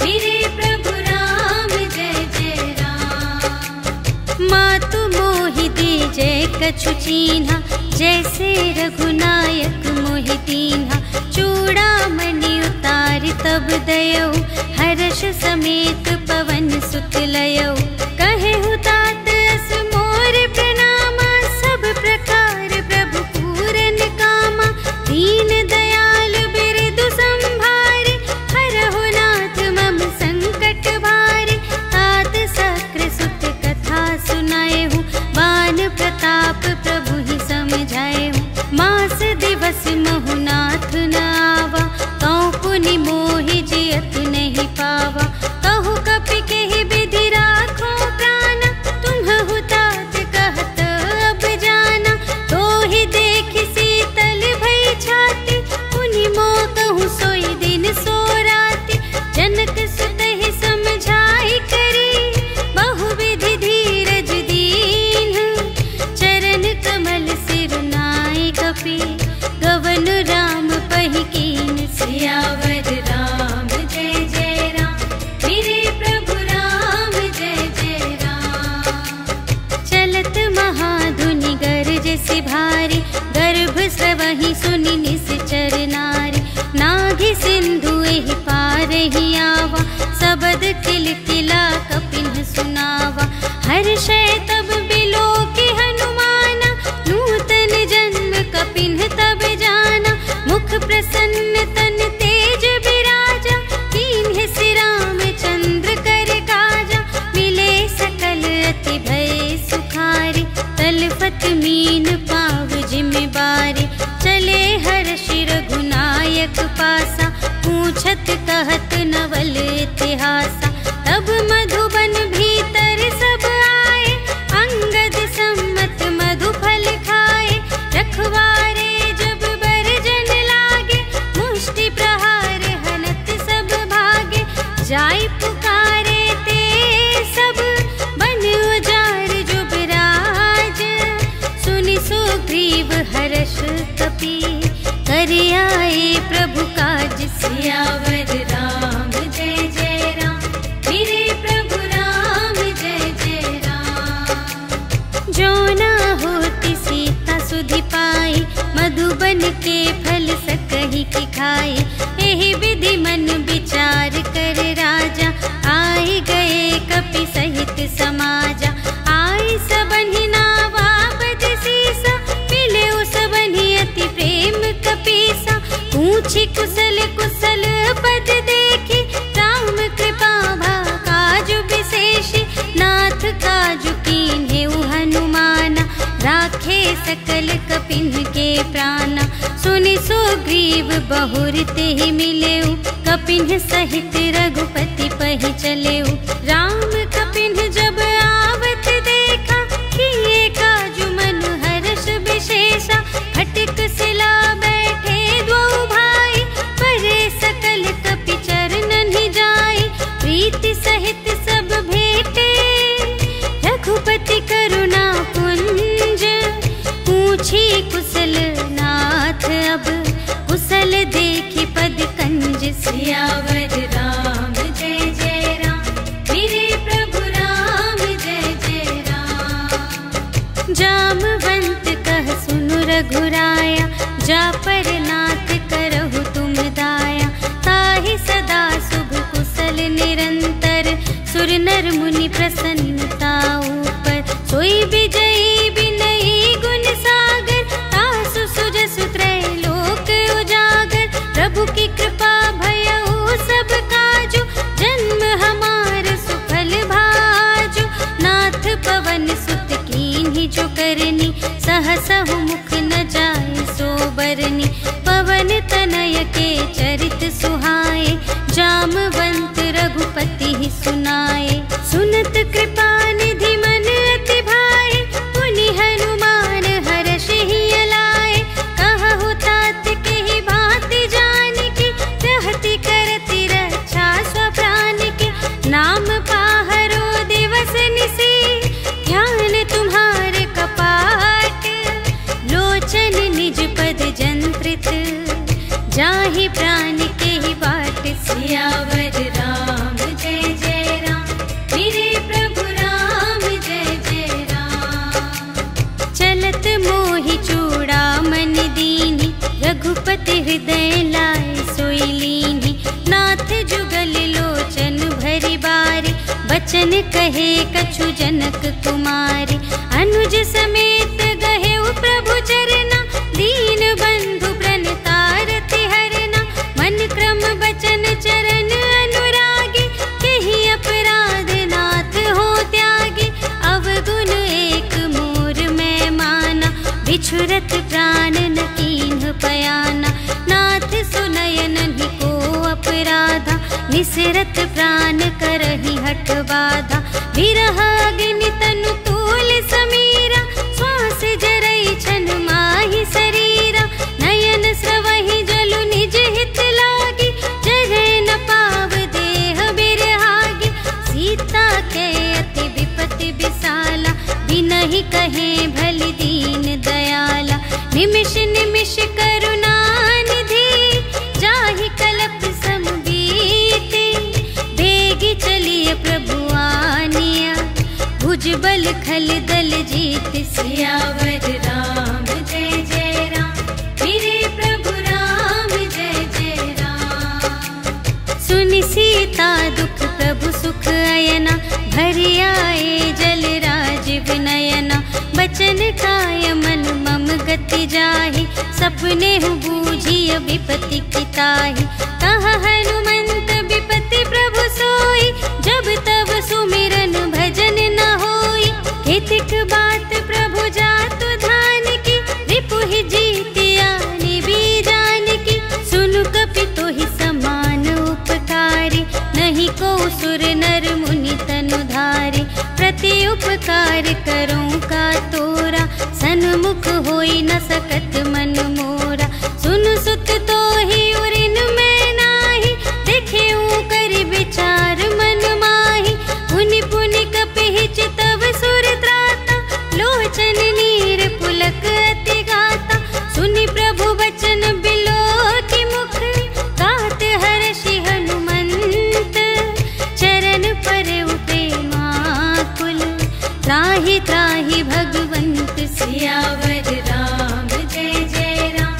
मेरे प्रभु राम जय जय राम। मातु मोहि दीजे कछु चीन्हा, जैसे रघुनायक मोहि दीन्हा। चूड़ामणि उतारि तब दयौ, हर्ष समेत पवन सुत लयौ। कहेहु तात अस मोर प्रणामा, सब प्रकार प्रभु पूरन कामा। दीन दयाल बिरदु संभारे, हरहु नाथ मम संकट भारे। तात सक्र सुत कथा सुनाएहु, बान प्रताप प्रभु ही समझाएहु। मास दिवस महु नाथ न आवा, तौ पुनि मोहि जियत नहीं पावा। कहु कपि केहि विधि राखो प्राण, तुम्हु तात कहत अब जाना। तोहि देखि शीतल भई छाती, पुनि मोह कहूँ सोई दिन सो राति। जनक सुतहि समझाई करी, बहुविधि धीरज दीन्ह। चरण कमल सिर नाई कपि, गवन राम पहि कीन। सियावर राम जय जय राम, मेरे प्रभु राम जय जय राम। चलत महाधुनि गरज से भारी, गर्भ स्रवहि सुनि निश्चर नारी। नाघि सिंधु एहि पार ही आवा, सबद किलकिला कपिन सुनावा। हर्षै तब बिलोकि हनुमाना, नूतन जन्म कपिन तब जाना। मुख प्रसन्न तन ते पासा, पूछत कहत नवल इतिहासा। तब मधुबन भीतर सब आए, अंगद सम्मत मधु फल खाए। रखवारे जब बरजन लागे, मुष्टि प्रहार हनत सब भागे। जाय पुकारे ते सब बन उजार जुबराज, सुनि सुग्रीव हर्ष कपि, कर आए प्रभु काज। सियावर राम जय जय राम, मेरे प्रभु राम जय जय राम। जो ना होती सीता सुधि पाई, मधुबन के फल सकहि की खाई। एहि विधि मन विचार कर राजा, आए गए कपि सहित समाजा। आए सबनि नावा बद सीसा, मिले सबनि अति प्रेम कपीसा। पूछी कुशल कुशल पद देखी, राम कृपा भा काजु विशेषी। नाथ काजु कीन्हेउ हनुमाना, राखे सकल कपिन के प्राणा। सुनि सुग्रीव बहुर तेहि मिलेउ, कपिन सहित रघुपति पहि चलेउ। राम कपिन जब आवत देखा, किए काजु मन हर्ष विशेषा। फटिक सिला बैठे दो भाई, परे सकल कपि चरणन ही जाई। प्रीति सहित सब भेटे, रघुपति करुणा पुंज। पूछी कुशल नाथ अब, कुशल देखी पद कंज। सियावर राम जय जय राम, मेरे प्रभु राम जय जय राम। जामवंत कह सुनु रघुराया, जा पर नाथ करहु तुम दाया। ताहि सदा शुभ कुशल निरंतर, सुर नर मुनि प्रसन्नता ऊपर। सोई विजयी विनयी गुण सागर, तासु सुजसु त्रैलोक उजागर। प्रभु की कृपा भयउ सब काजु, जन्म हमार सुफल भाजु। नाथ पवन सुत कीन्ही जो करनी, सहसहु मुख न जाय सो बरनी। पवन तनय के चरित सुहाए, जामवंत रघुपति ही सुनाए। सुनत कृपा निधि मन अति भाए, पुनि हनुमान हर्ष ही अलाए। कहु तात के ही भांति जानकी, रहति करति रक्षा स्वप्राण की। नाम पाहरो दिवस निसी, ध्यान तुम्हारे कपाट। लोचन निज पद जंत्रित, जाहि प्राण के ही बाट। सियावर राम जय जय राम, मेरे प्रभु राम जय जय राम। चलत मोहि चूड़ामन दीन्हि, रघुपति हृदय लाए सोई लीन्हि। नाथ जुगल लोचन भरि बारे, बचन कहे कछु जनक कुमारी। अनुज समेत गहेउ प्रभु चरना, दीन बंधु प्रणतारति हरना। मन क्रम बचन चरण अनुरागी, केहि अपराध नाथ हो त्यागी। अवगुण एक मोर मैं माना, बिछुरत प्राण न कीन्ह पयाना। नाथ सुनयन ही को अपराधा, निसरत प्राण करहि हठ बाधा। विरह अग्नि तनु तूल समीरा, श्वास जरई छन माहि शरीरा। नयन स्रवहि जलु निज हित लागी, जरै न पाव देह बिरहागी। सीता के अति विपति विसाला, बिनहि कहे भलि दीन दयाला। निमिष निमिष करुणा निधि, जाहि कलप सम बीति। बेगी चलिए प्रभु आनिया, भुज बल खल दल जीत। सियावर राम जय जय राम, मेरे प्रभु राम जय जय राम। सुनि सीता दुख प्रभु सुख अयना, भरि आए जल राजीव नयना। बचन काय मन मम गति जाहि, सपने हूँ बूझिय विपति की ताहि। कह हनुमंत विपति प्रभु सोई, जब तब सुमिरन भजन न होई। हितिक बात प्रभु जातु धान की, रिपु ही जीतिया निबी जान की। सुनु कपि सुख होई न सकत मन मोरा। सुन सुत तो ही उरिन में नाही, देखे कर विचार मन माही। पुनि पुनि कपिहि चितव सुर त्राता, लोचन नीर पुलक अति गाता। सुनि प्रभु वचन बिलो की मुख, गात हर्षि हनुमंत। चरण पर प्रेमाकुल, त्राहि त्राहि भगवंत। सियावर राम जय जय राम,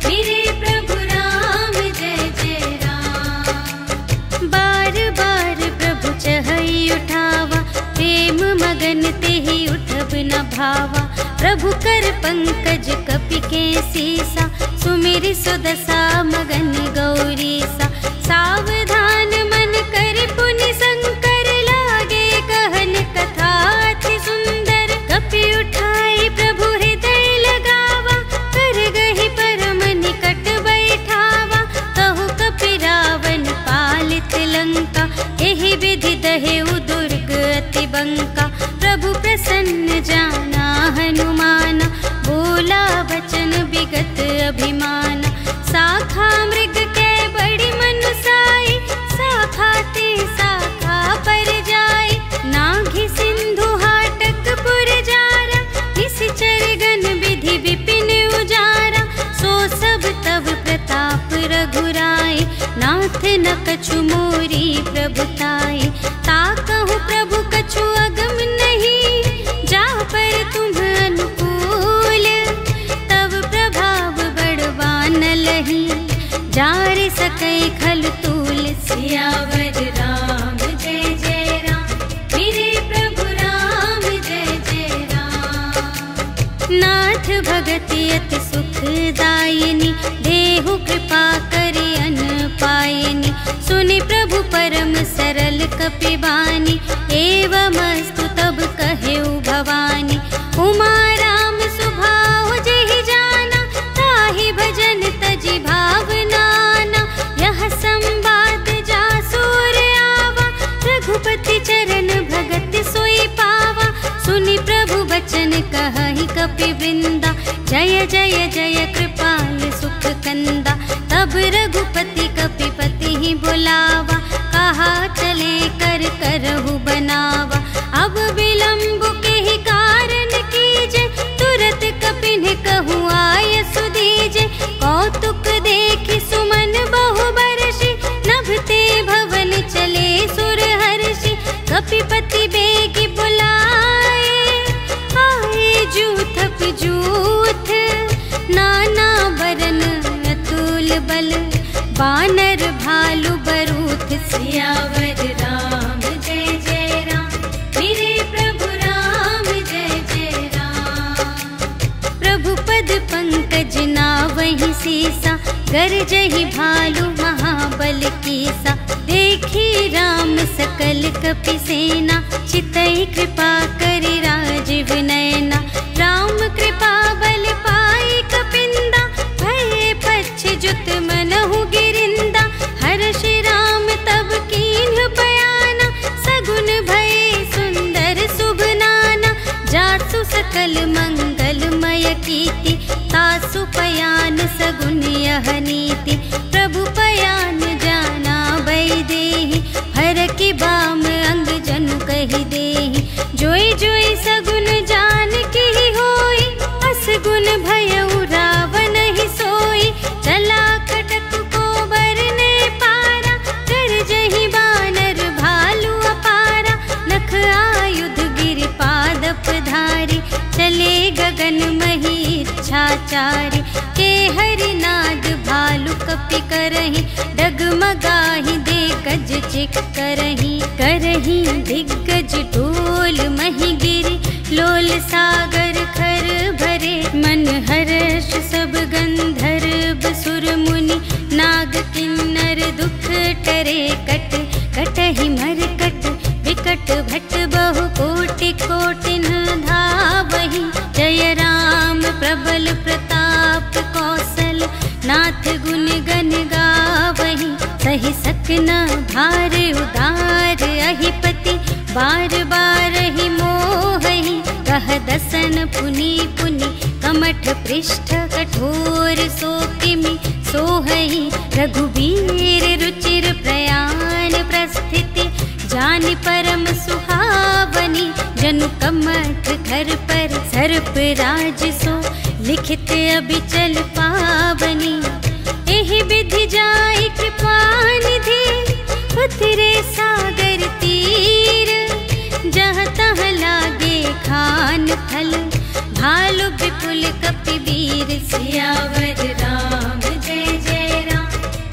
मेरे प्रभु राम जय जय राम। बार बार प्रभु चहई उठावा, प्रेम मगन तेहि उठब न भावा। प्रभु कर पंकज कपि के सीसा, सुमिरि सुदशा मगन गौरीसा। सावधान मन कर पुनि शंकर, लागे कहन कथा अति सुंदर। कपि उठाई प्रभु हृदय लगावा, कर गहि परम निकट बैठावा। कहु कपि रावण पालित लंका, एहि विधि दहेउ दुर्ग अति बंका। प्रभु प्रसन्न जाना हनुमाना, बोला वचन विगत अभिमाना। शाखा मृग के बड़ी मनुसाई, शाखा ते शाखा पर जाई। नाघि सिंधु हाटक पुर जारा, निश्चर गण विधि विपिन उजारा। सो सब तब प्रताप रघुराई, नाथ न कछु मोरी प्रभुताई। ताकहु प्रभु कछु अगम नहीं, जा पर तुम अनुकूल। तब प्रभाव बड़वान लही, जार सकै खल तूल। सियावर राम जय जय राम, मेरे प्रभु राम जय जय राम। नाथ भगति अति सुखदायिनी, देहु कृपा करि अन पायिनी। सुनि प्रभु परम सरल कपिबानी, एवमस्तु तब कहेउ भवानी। उमा राम सुभाव जेहि जाना, ताहि भजन तजि भावनाना। यह संवाद जासुर आवा, रघुपति चरण भगत सोई पावा। सुनि प्रभु वचन कहहि कपि वृंदा, जय जय जय कृपाल सुख कंदा। तब रघुपति कपिपति ही बुलावा, कहा चले कर करहु बनावा। अब विलंब के ही कारण कीजे, तुरत कपिन कहु आय सुदीजे। कौतुक देखि सुमन बहु बरषि, नभते भवन चले सुर हर्षि। कपिपति बेगी बुलाए, आए जूथप जूथ। नाना बरन अतुल बल, बानर भालु बरूथ। सियावर राम जय जय राम, मेरे प्रभु राम जय जय राम। प्रभु पद पंकज नावहि सीसा, गरजहि भालु महाबल कीसा। देखी राम सकल कपि सेना, चितई कृपा करि राजीव नयना। राम कृपा बल पाई कपिंदा, भये पच्छ जुत मनहु गिरिंदा। हर्षि राम तब कीन्ह बयाना, सगुन भये सुंदर शुभ नाना। जासु सकल मंगलमय कीर्ति, तासु पयान सगुन यह नीति। प्रभु पयान जाना वैदेही, हर की बाम अंग जनु कहि देहि। जोई जोई सगुन जान की होई, असगुन भयउ रावण ही सोई। चला कटक को बरने पारा, कर जहि बानर भालु अपारा। नख आयुध गिरि पादप धारी, चले गगन मही इच्छाचारी। के हरि नाद भालु कपि करहि, डगमगाहि दे गज चिक करहि। करहि दिग्गज ढोल मही गिरि, लोल सागर खर भरे। मन हर्ष सब गंधर्व सुर मुनि, नाग किन्नर दुख टरे। कट कटहि मरकट विकट भट, बहु कोटि कोटिन धावहि। जय राम प्रबल प्रताप कौशल, नाथ गुण गण गावहि। सहि सकना भार उदार अहिपति, बार बार ही मोहि। कह दसन पुनि पुनि कमल मठ पृष्ठ कठोर सो किमि सोहहि रघुबीर रुचिर प्रयाण प्रस्थिति जानि परम सुहावनी जनु कमठ घर पर सर्प राज सो लिखित अबिचल पावनी एहि विधि जाय कृपा निधि उतरे सागर तीर जहाँ तहाँ लागे खान फल भालु विपुल कपिवीर सियावर राम जय जय राम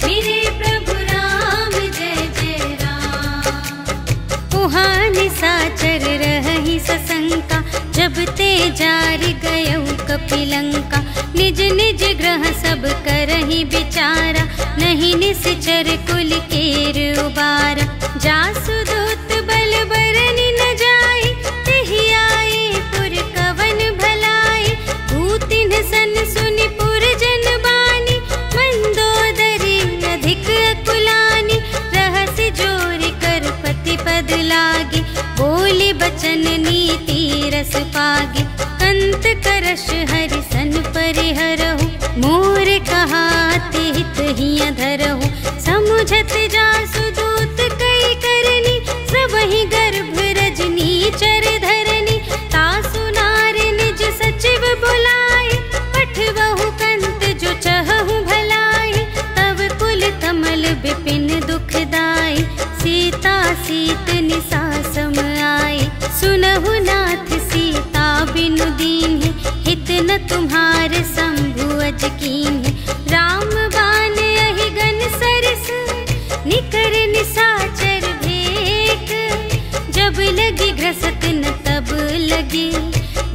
मेरे प्रभु राम जय जय राम। उहाँ निशाचर रहहि सशंका जब ते जारि गयौ कपिलंका निज निज ग्रह सब करहि विचारा नहीं निश्चर कुल केर उबारा जासु दूत बल बरनि न जाय तेहि आए पुर कवन भलाई भूतिन सन सुनि पुर जन बानी मंदोदरी अधिक अकुलानी रहस्य जोर कर पति पद लागे बोली बचन नीति रस पागे कंत करश हरि सन परिहरहु मोर कहाते हित हिय धरहु समुझत जासु दूत कई करनी सबहि गर्भ रजनी चर धरनी तासु नार निज सचिव बुलाए पठवहु कंत जो चहहु भलाए तब कुल कमल विपिन दुखदाई सीता सीत निसा सम आए सुनहु नाथ सीता बिनु दीन्हि हित न तुम्हार शंभु अज कीन्हि राम बान अहिगन सरस निकर निशाचर भेक जब लगी घ्रसत न तब लगी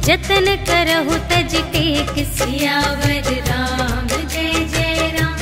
जतन करहु तज टेक सियावर राम जय जय राम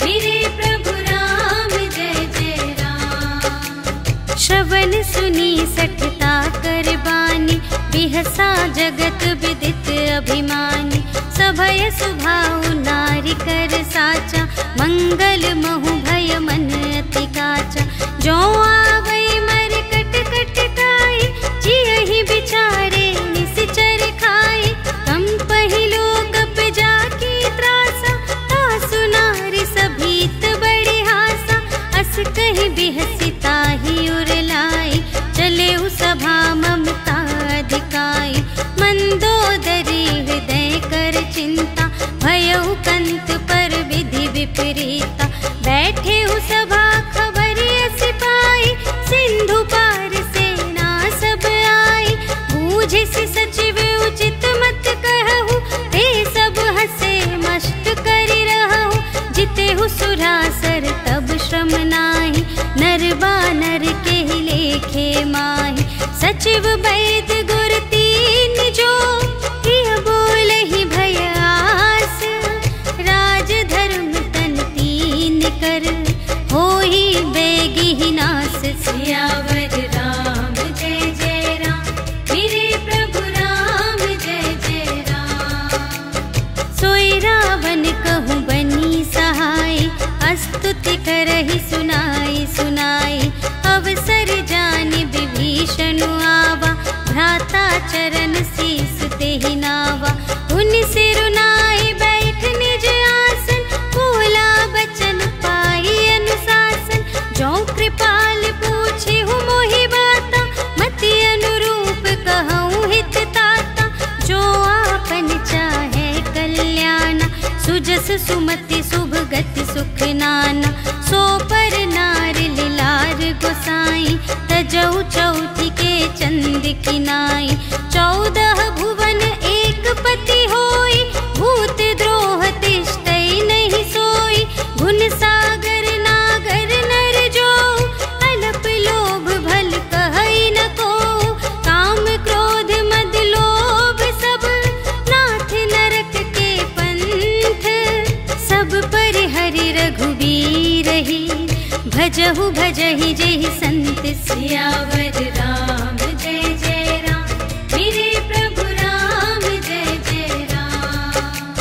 मेरे प्रभु राम जय जय राम। श्रवण सुनी सठता कर बानी बिहसा जगत विदित अभिमानी सभय सुभाउ नारी कर साचा मंगल महु भय मन अति काचा जो आवै मर कट कट काई जियहि बिचारे निश्चर खाई कम पहिलो कप जाकी त्रासा तासु नारी सभीत बड़ी हासा अस कहि बिहसी ताहि उरलाई चले उ सभा ममता अधिकाई मंदोदरी हृदय कर चिंता भयउ कंत पर विधि विपरीता बैठे हु सभा खबर अस पाई सिंधु पार सेना सब आई बूझिसि सचिव उचित मत कहु ते सब हसे मस्त करि रहु जितेहु सुरासर तब श्रम नाही नर बानर के लेखे माही सचिव वैद गुर तीन जो प्रिय बोलहि भय आस राज धर्म तन तीन कर होहि बेगी नास सियावर राम जय जय राम मेरे प्रभु राम जय जय राम। सोई रावण कहूँ बनी सहाय स्तुति करहि सुनाई सुनाई अवसर जानि विभीषण आवा भ्राता चरण शीस तेहि नावा उन सिरुनाई बैठ निज आसन बोला बचन पाई अनुशासन जो कृपाल पूछे हूँ मोहि बाता मति अनुरूप कहूँ हित ताता जो आपन चाहे कल्याण सुजस सुमति शुभ गति सुख नाना सो पर नार लिलार गोसाई तजौ चौथी के चंद की नाई 14 भुवन एक पति होई भूत द्रोह तिष्ठै नहीं सोई गुण सागर नागर नर जो अलप लोभ भल कहै न को काम क्रोध मद लोभ सब नाथ नरक के पंथ सब पर हरि रघुबीर ही भजहु भजहि जेहि संत सियावर राम जय जय राम मेरे प्रभु राम जय जय राम।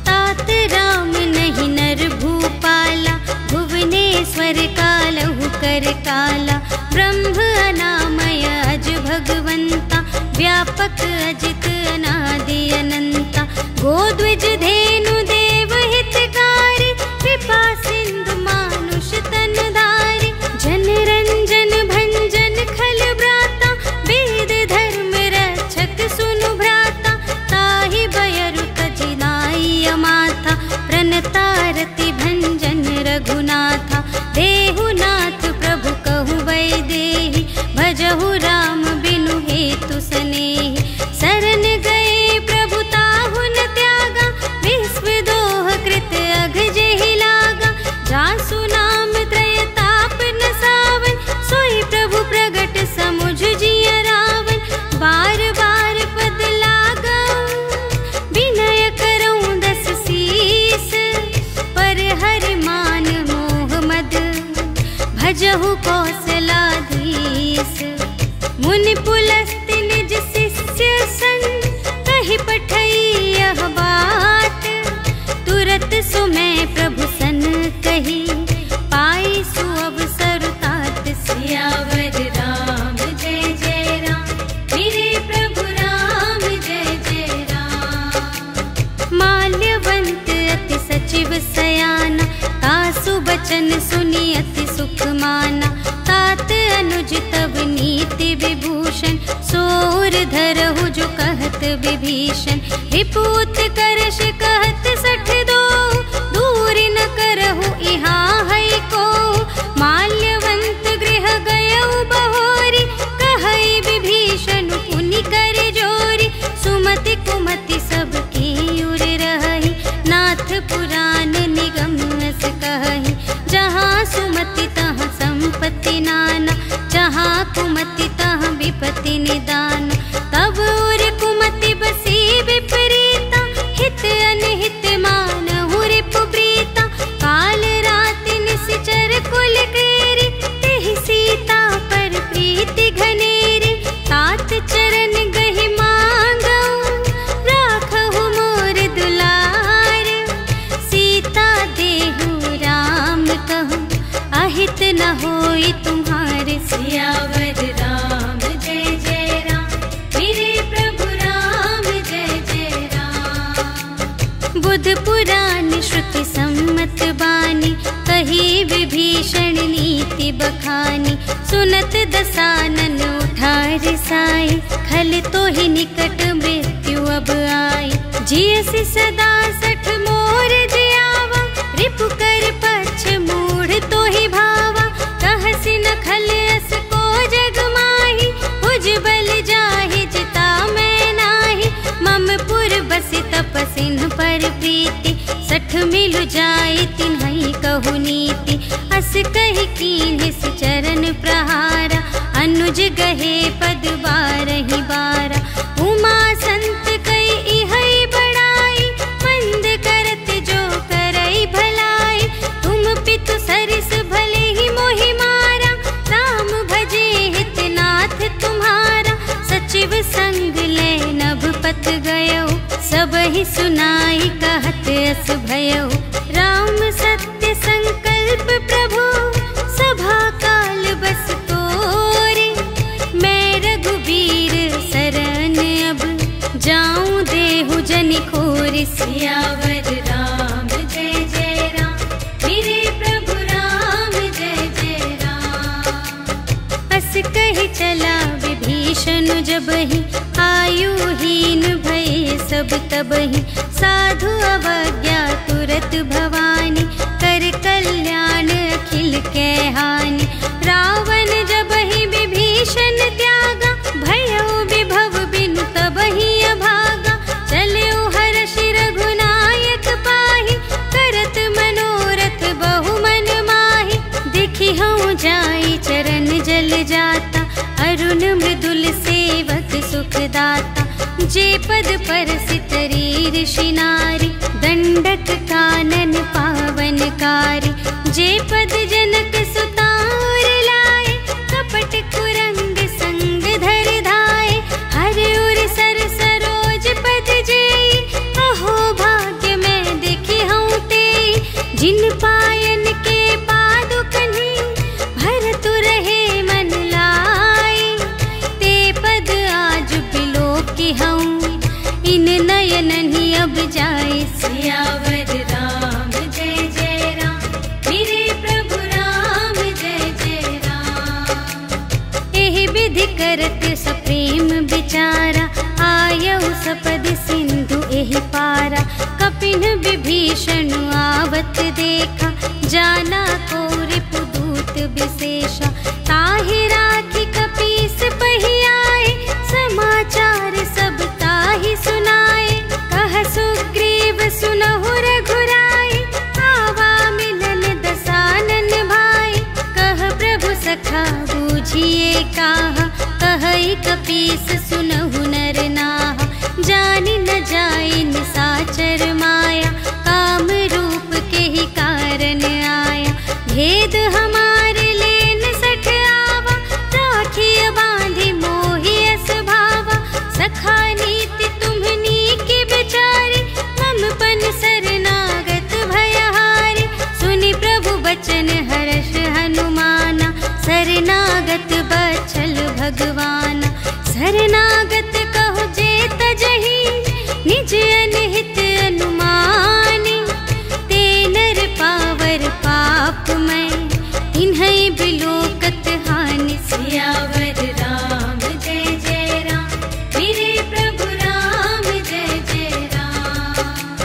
तात राम नहीं नर भूपाला भुवनेश्वर कालहु कर काला ब्रह्म अनामय अज भगवंता व्यापक अजित अनादि अनंता गोद्विज धेनु देव हितकारी, कृपा सिंधु मानुष तन धारी। जन रंजन भंजन खल ब्राता, वेद धर्म रक्षक सुनु भ्राता। ताहि बयरु तजिनाई अमाथा, प्रणतारति भंजन रघुनाथा। देहुनाथ प्रभु कहु वैदेही, भजहु राम बिनु हेतु सनेही। शरण गए प्रभु ताहु न त्यागा, विश्व दोह कृत अघ जेहि लागा। जासु नाम त्रय ताप न सावन, सोई प्रभु प्रगट समुझ जिय रावण। बार बार पद लागऊ, विनय करऊँ दस सीस। पर हरि मान मोह मद, भजहु कौशलाधीश। मुनि पुलस्त्य निज शिष्य सन, कहि पठई यह बात। तुरत सुमय प्रभु सन कही, पाई सुअवसर तात। सियावर राम जय जय राम, मेरे प्रभु राम जय जय राम। माल्यवंत अति सचिव सयाना, तासु बचन सुनि अति सुख माना। तात अनुज तब नीति विभूषण, सोर धरहु जो कहत विभीषण। रिपुत करश कहत सठ दो, दूर न करहु यहाँ है को। माल्यवंत गृह गयउ बहोरी, कहई विभीषण पुनि कर जोरी। सुमति कुमति सब की उर रही, नाथ पुराण निगम अस कहई। जहाँ सुमति तहाँ संपत्ति नाना, जहाँ कुमति तहाँ विपत्ति निदान। तब उर कुमति बसी विपरीता, हित अनहित मानहु रिपु प्रीता। काल राति निश्चर कुल केरी, तेहि सीता पर प्रीति घनेरी। तात चरण गहि मांगऊ, राखहु मोर दुलार। सीता देहु राम कहूँ, अहित न होई तुम्हारे। सियावर राम जय जय राम, मेरे प्रभु राम जय जय राम। बुध पुराण श्रुति सम्मत बानी, कही विभीषण नीति बखानी। सुनत दसानन उठा रिसाई, खल तो ही निकट मृत्यु अब आई। जियसि सदा सठ मोर जियावा, रिपु कर पक्ष मूढ़ तो ही भावा। कहसि न खल अस को जग माही, भुज बल जाहि जिता मैं नाही। मम पुर बसि तपसिन पर प्रीति, सठ मिलु जाई तिन्हई कहु नीति। अस कहि कीन्हिस चरण प्रहारा, अनुज गहे पद बारहि बारा। उमा संत कई इहै बड़ाई, मंद करत जो करई भलाई। तुम पितु सरिस भले ही मोहि मारा, राम भजे हितनाथ तुम्हारा। सचिव संग ले नभ पत गयो, सबहि सुनाई कहत अस भयो। राम सत्य संकल्प प्रभु, सभा काल बस तोरे। मैं रघुबीर शरण अब, जाऊं देहु जनि खोरि। सियावर राम जय जय राम, मेरे प्रभु राम जय जय राम। अस कहि चला विभीषण जबहि, आयुहीन भये सब तबहि। साधु अवज्ञा तुरत भवानी, कर कल्याण अखिल के हानि। रावण जबहि विभीषण त्यागा, भयो विभव बिनु तबहि अभागा। चलऊ हर्षि रघुनायक पाहि, करत मनोरथ बहु मन माहि। देखि हऊँ जाई चरण जल जाता, अरुण मृदुल सेवक सुखदाता। जे पद परसितरी ऋषि नारी, दंडक कानन पावनकारी। जे पद जनक सुतार लाए, कपट कुरंग संग धर धाए। हर उर सर सरोज पद जेई, अहो भाग्य मैं देखी हूँ तेई। जिन पायन के पादुकन्हि, भरतु रहे मन लाई। ते पद आज बिलोकी हूँ, इन नयन ही अब विभीषण आवत देखा, जाना को रिपुदूत विशेषा। ताहि राखी कपीस पही आए, समाचार सब ताहि सुनाए। कह सुग्रीव सुनहु रघुराई, आवा मिलन दसानन भाई। कह प्रभु सखा बूझिए काहा, कहई कपीस सुनहु नर नाहा। जानि न जाय निसाचर माया, काम रूप के ही कारण आया। भेद हमारे लेन सठ आवा, राखिय बांधि मोहि अस भावा। सखा नीति तुम्हनी की बिचारी, मम पन शरणागत भयहारी। सुनि प्रभु बचन हर्ष हनुमाना, शरणागत बचल भगवाना। शरणागत कहो जे तजहि, निज अनहित अनुमानी। ते नर पावर पाप मैं, तिन्है बिलोकत हानि। सियावर राम जय जय राम, मेरे प्रभु राम जय जय राम।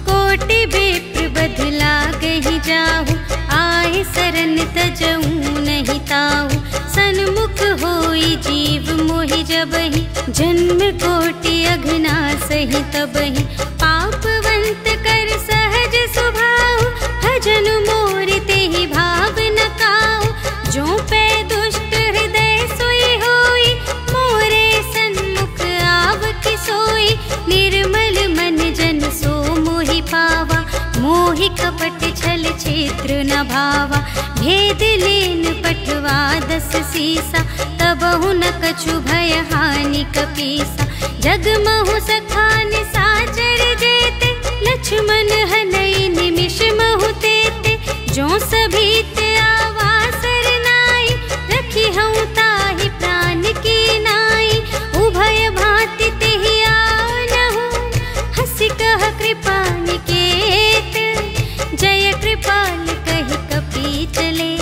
कोटि विप्र बदला गहि जाहु, आए शरण तजऊ नहीं ताहु। सन्मुख होई जीव मोहि जबहि, जन्म कोटि अघना सही तबहि। पापवंत कर सहज स्वभाव, भजन मोर तेहि भाव न काहु। जो पै दुष्ट हृदय सोई होई, मोरे सन्मुख आव कि सोई। निर्मल मन जन सो मोहि पावा, मोहि कपट छल क्षेत्र न भावा। भेद लेन पठवा दस सीसा, तबहु न कछु भय हानि कपीसा। जगमहु सखा निसाचर जेते, लक्ष्मण हनई निमिष महु तेते। जो सभीत आवा सरनाई, रखी हूँ ताहि प्राण की नाई। उभय भांति तेहि आनहु, हंसि कह कृपा निकेत। जय कृपाल कहि कपी चले,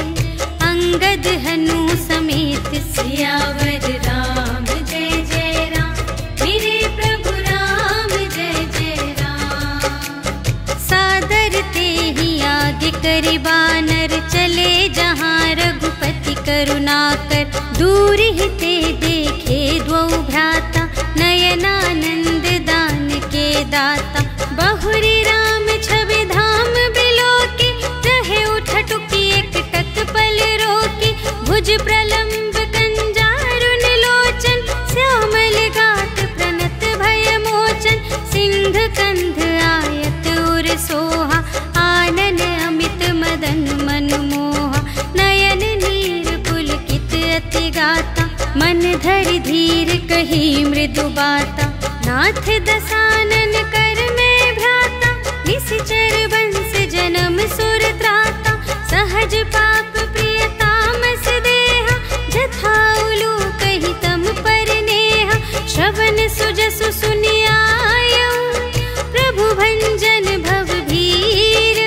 अंगद हनु समेत। सियावर राम जय जय राम, मेरे प्रभु राम जय जय राम। सादर तेहि आगे करि बानर, चले जहाँ रघुपति करुणाकर। दूर ही ते देखे द्वौ भ्राता, नयनानंद दान के दाता। बहुरी राम छवि धाम बिलोकी, रहे उठटुकी एक टक पल रोकी। भुज प्रलंब कंजारुन लोचन, श्यामल गात प्रणत भय मोचन। सिंह कंध आयत उर सोहा, आनन अमित मदन मन मोहा। नयन नीर पुलकित अति गाता, मन धरि धीर कही मृदु बाता। नाथ दसानन कर में भ्राता, निश्चर बंस जन्म सुर त्राता। सहज पाप प्रिय तामस देहा, जथा उलूक ही तम पर नेहा। श्रवण सुजसु सुनियायऊ, प्रभु भंजन भव भीर।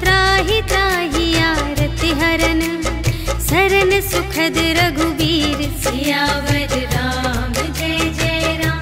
त्राहि त्राहि आरति हरन, सरन सुखद रघुबीर। सियावर राम जय जय राम,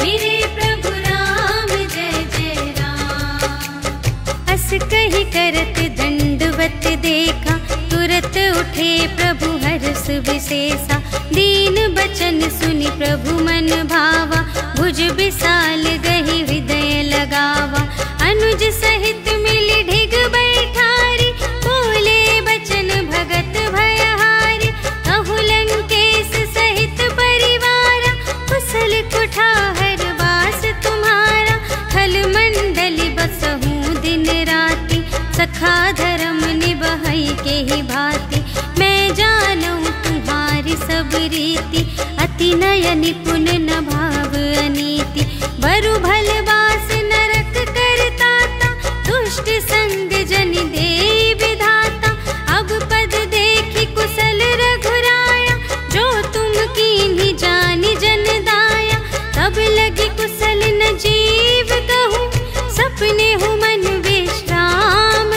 मेरे प्रभु राम जय जय राम। अस कहि करत दंडवत देखा, तुरत उठे प्रभु हर्ष विशेषा। दीन बचन सुनि प्रभु मन भावा, भुज विशाल गहि हृदय लगावा। अनुज सहित मिलि ढिग बैठारी, बोले बचन भगत भयहारी। कहु लंकेश सहित परिवारा, कुशल कुठार वास तुम्हारा। खल मंडली बसहूँ दिन राति, सखा धर्म निबहई के ही भांति। मैं जानूं तुम्हारी सब रीति, अति नय निपुण न भाव अनीति। बरु भल बास नरक करताता, दुष्ट संग जन देई विधाता। अब पद देखी कुशल रघुराया, जो तुम कीन्ही जानि जन दाया। तब लगी कुशल न जीव कहूँ, सपने हूँ मन विश्राम।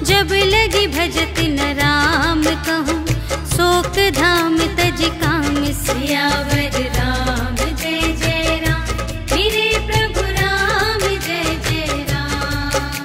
जब लगी भजत न राम कहूँ, शोक धाम तज काम। सियावर राम जय जय राम, मेरे प्रभु राम जय जय राम।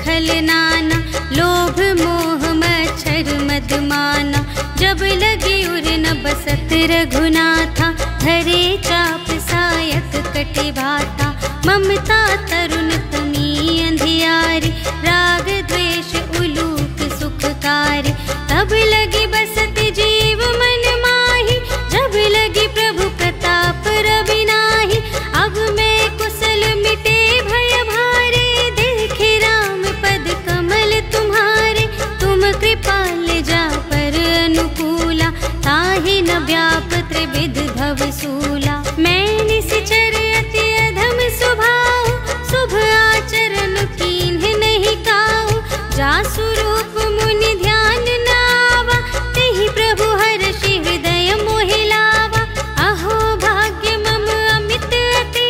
खल नाना, लोभ मोह मच्छर मदमाना। जब लगे उर न बसत रघुनाथा, धरे चाप सायक कटे भाता। ममता तरुण तमी अंधियारी, राग द्वेष उलूक सुखकारी। तब लगी बसत जीव मन माही, जब लगी प्रभु प्रताप रवि नाही। अब मैं कुशल मिटे भय भारे, देखे राम पद कमल तुम्हारे। तुम कृपाल जा पर अनुकूला, ताहि न व्याप त्रिविध भव सूला। मैं निश्चर अति अधम स्वभाव, शुभ आचरण कीन्ह नहीं काऊ। जासु रूप मुनि ध्यान न आवा, तेहि प्रभु हर्षि हृदय मोहि लावा। अहो भाग्य मम अमित अति,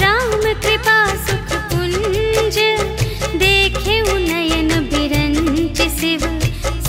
राम कृपा सुख पुंज। देखे नयन बिरंच शिव,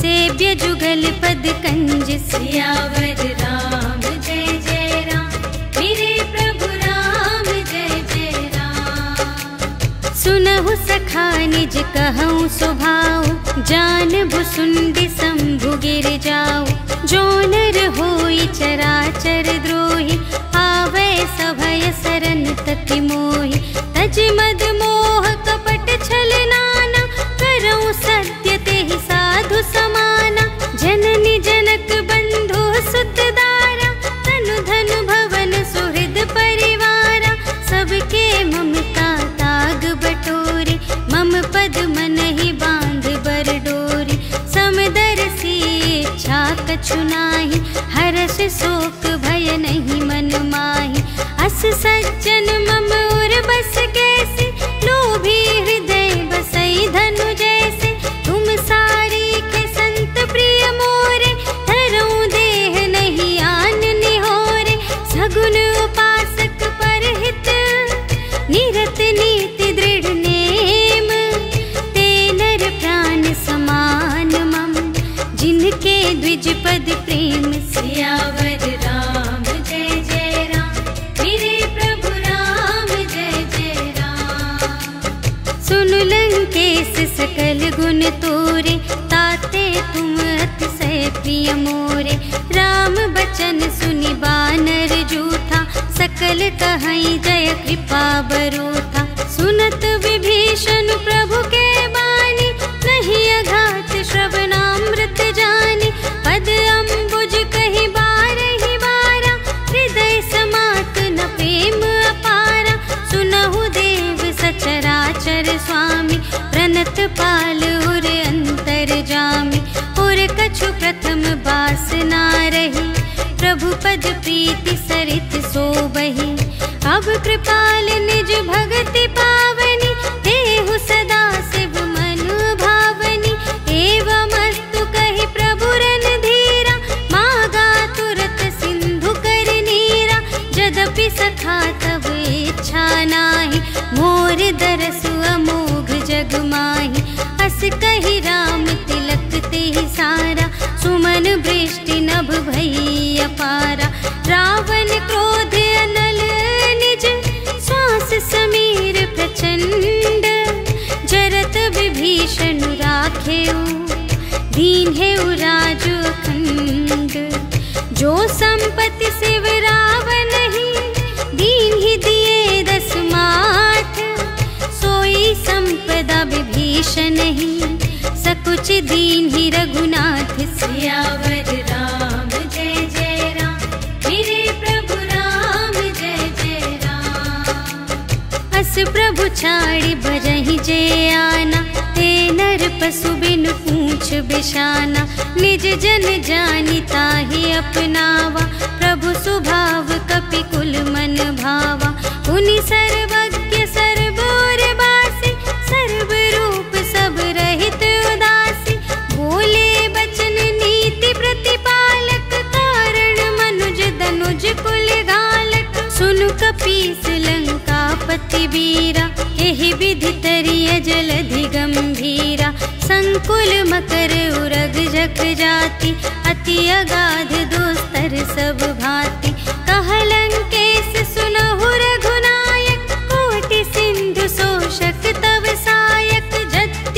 सेव्य जुगल पद कंज। सियावर राम जय जय राम, मेरे प्रभु राम जय जय राम। सुनहु सखा निज कहूँ स्वभाव, जान भुसुंडी शंभु गिर जाऊ। जो नर होई चराचर द्रोही, आवे सभय सरन तति मोहि। तज मद मोह कपट छल नाना, करऊँ सत्य तेहि साधु समाना। जननी जनक बंधु सुत दारा, तनु धनु भवन सुहृद परिवारा। सबके ममता ताग बटोरे, मम पद मन ही बांध बर डोरी। समदर्शी इच्छा कछु नाही, हर्ष शोक भय नहीं मन माही। अस सज्जन मम उर बस कैसे, लोभी हृदय बसई धनु जैसे। तुम सारी के संत प्रिय मोरे, धरूं देह नहीं आन निहोरे। सगुन उपासक परहित, निरत नीति दृढ़ नेम। ते नर प्राण समान मम, जिनके द्विज पद प्रेम। सियावर राम जय जय राम, मेरे प्रभु राम जय जय राम। सुन लंकेश सकल गुण तोरे, ताते तुम अतिशय प्रिय मोरे। राम बचन सुनि बानर जूठा, सकल कहई जय कृपा बरूथा। सुनत विभीषण प्रभु के बानी, नहीं अघात श्रवणामृत जानी। पद अम्बुज कहि बारहि बारा, हृदय समात न प्रेम अपारा। सुनहु देव सचराचर स्वामी, प्रणत पाल उर अंतर जामी। उर कछु प्रथम बासना रही, प्रभु पद प्रीति सरित सोबहि। अब कृपाल निज भगति पावनी, देहु सदा शिव मन भावनी। एवं अस्तु कहि प्रभु रणधीरा, मागा तुरत सिंधु कर नीरा। यद्यपि सखा तब इच्छा नाही, मोर दरसु अमोघ जग माही। अस कहि राम तिलक तेहि सारा, सुमन वृष्टि नभ भई अपारा। रावण क्रोध अनल निज, श्वास समीर प्रचंड। जरत विभीषण राखेउ, दीन्हेउ राजु अखंड। जो संपत्ति शिव रावण ही, दीन्हि दिए 10 माठ। सोई संपदा विभीषण ही, सकुच दीन्हि रघुनाथ। सियावर राम जय जय राम, मेरे प्रभु राम जय जय राम। अस प्रभु छाड़ि भजहि जे आना, ते नर पशु बिनु पूछ बिशाना। निज जन जानि ताहि अपनावा, प्रभु सुभाव कपि कुल मन भावा। उनि सर्वज्ञ सर्वोर बासी, सर्व रूप सब रहित उदासी। बोले बचन नीति प्रतिपालक, कारण मनुज धनुज कुल घालक। सुनु कपीस लंकापति वीरा, एहि विधि तरिय जलधि गंभीरा। संकुल मकर उरग जख जाति, अति अगाध दुस्तर सब भांति। कह लंकेश सुनहु रघुनायक, कोटि सिंधु शोषक तव सायक। जत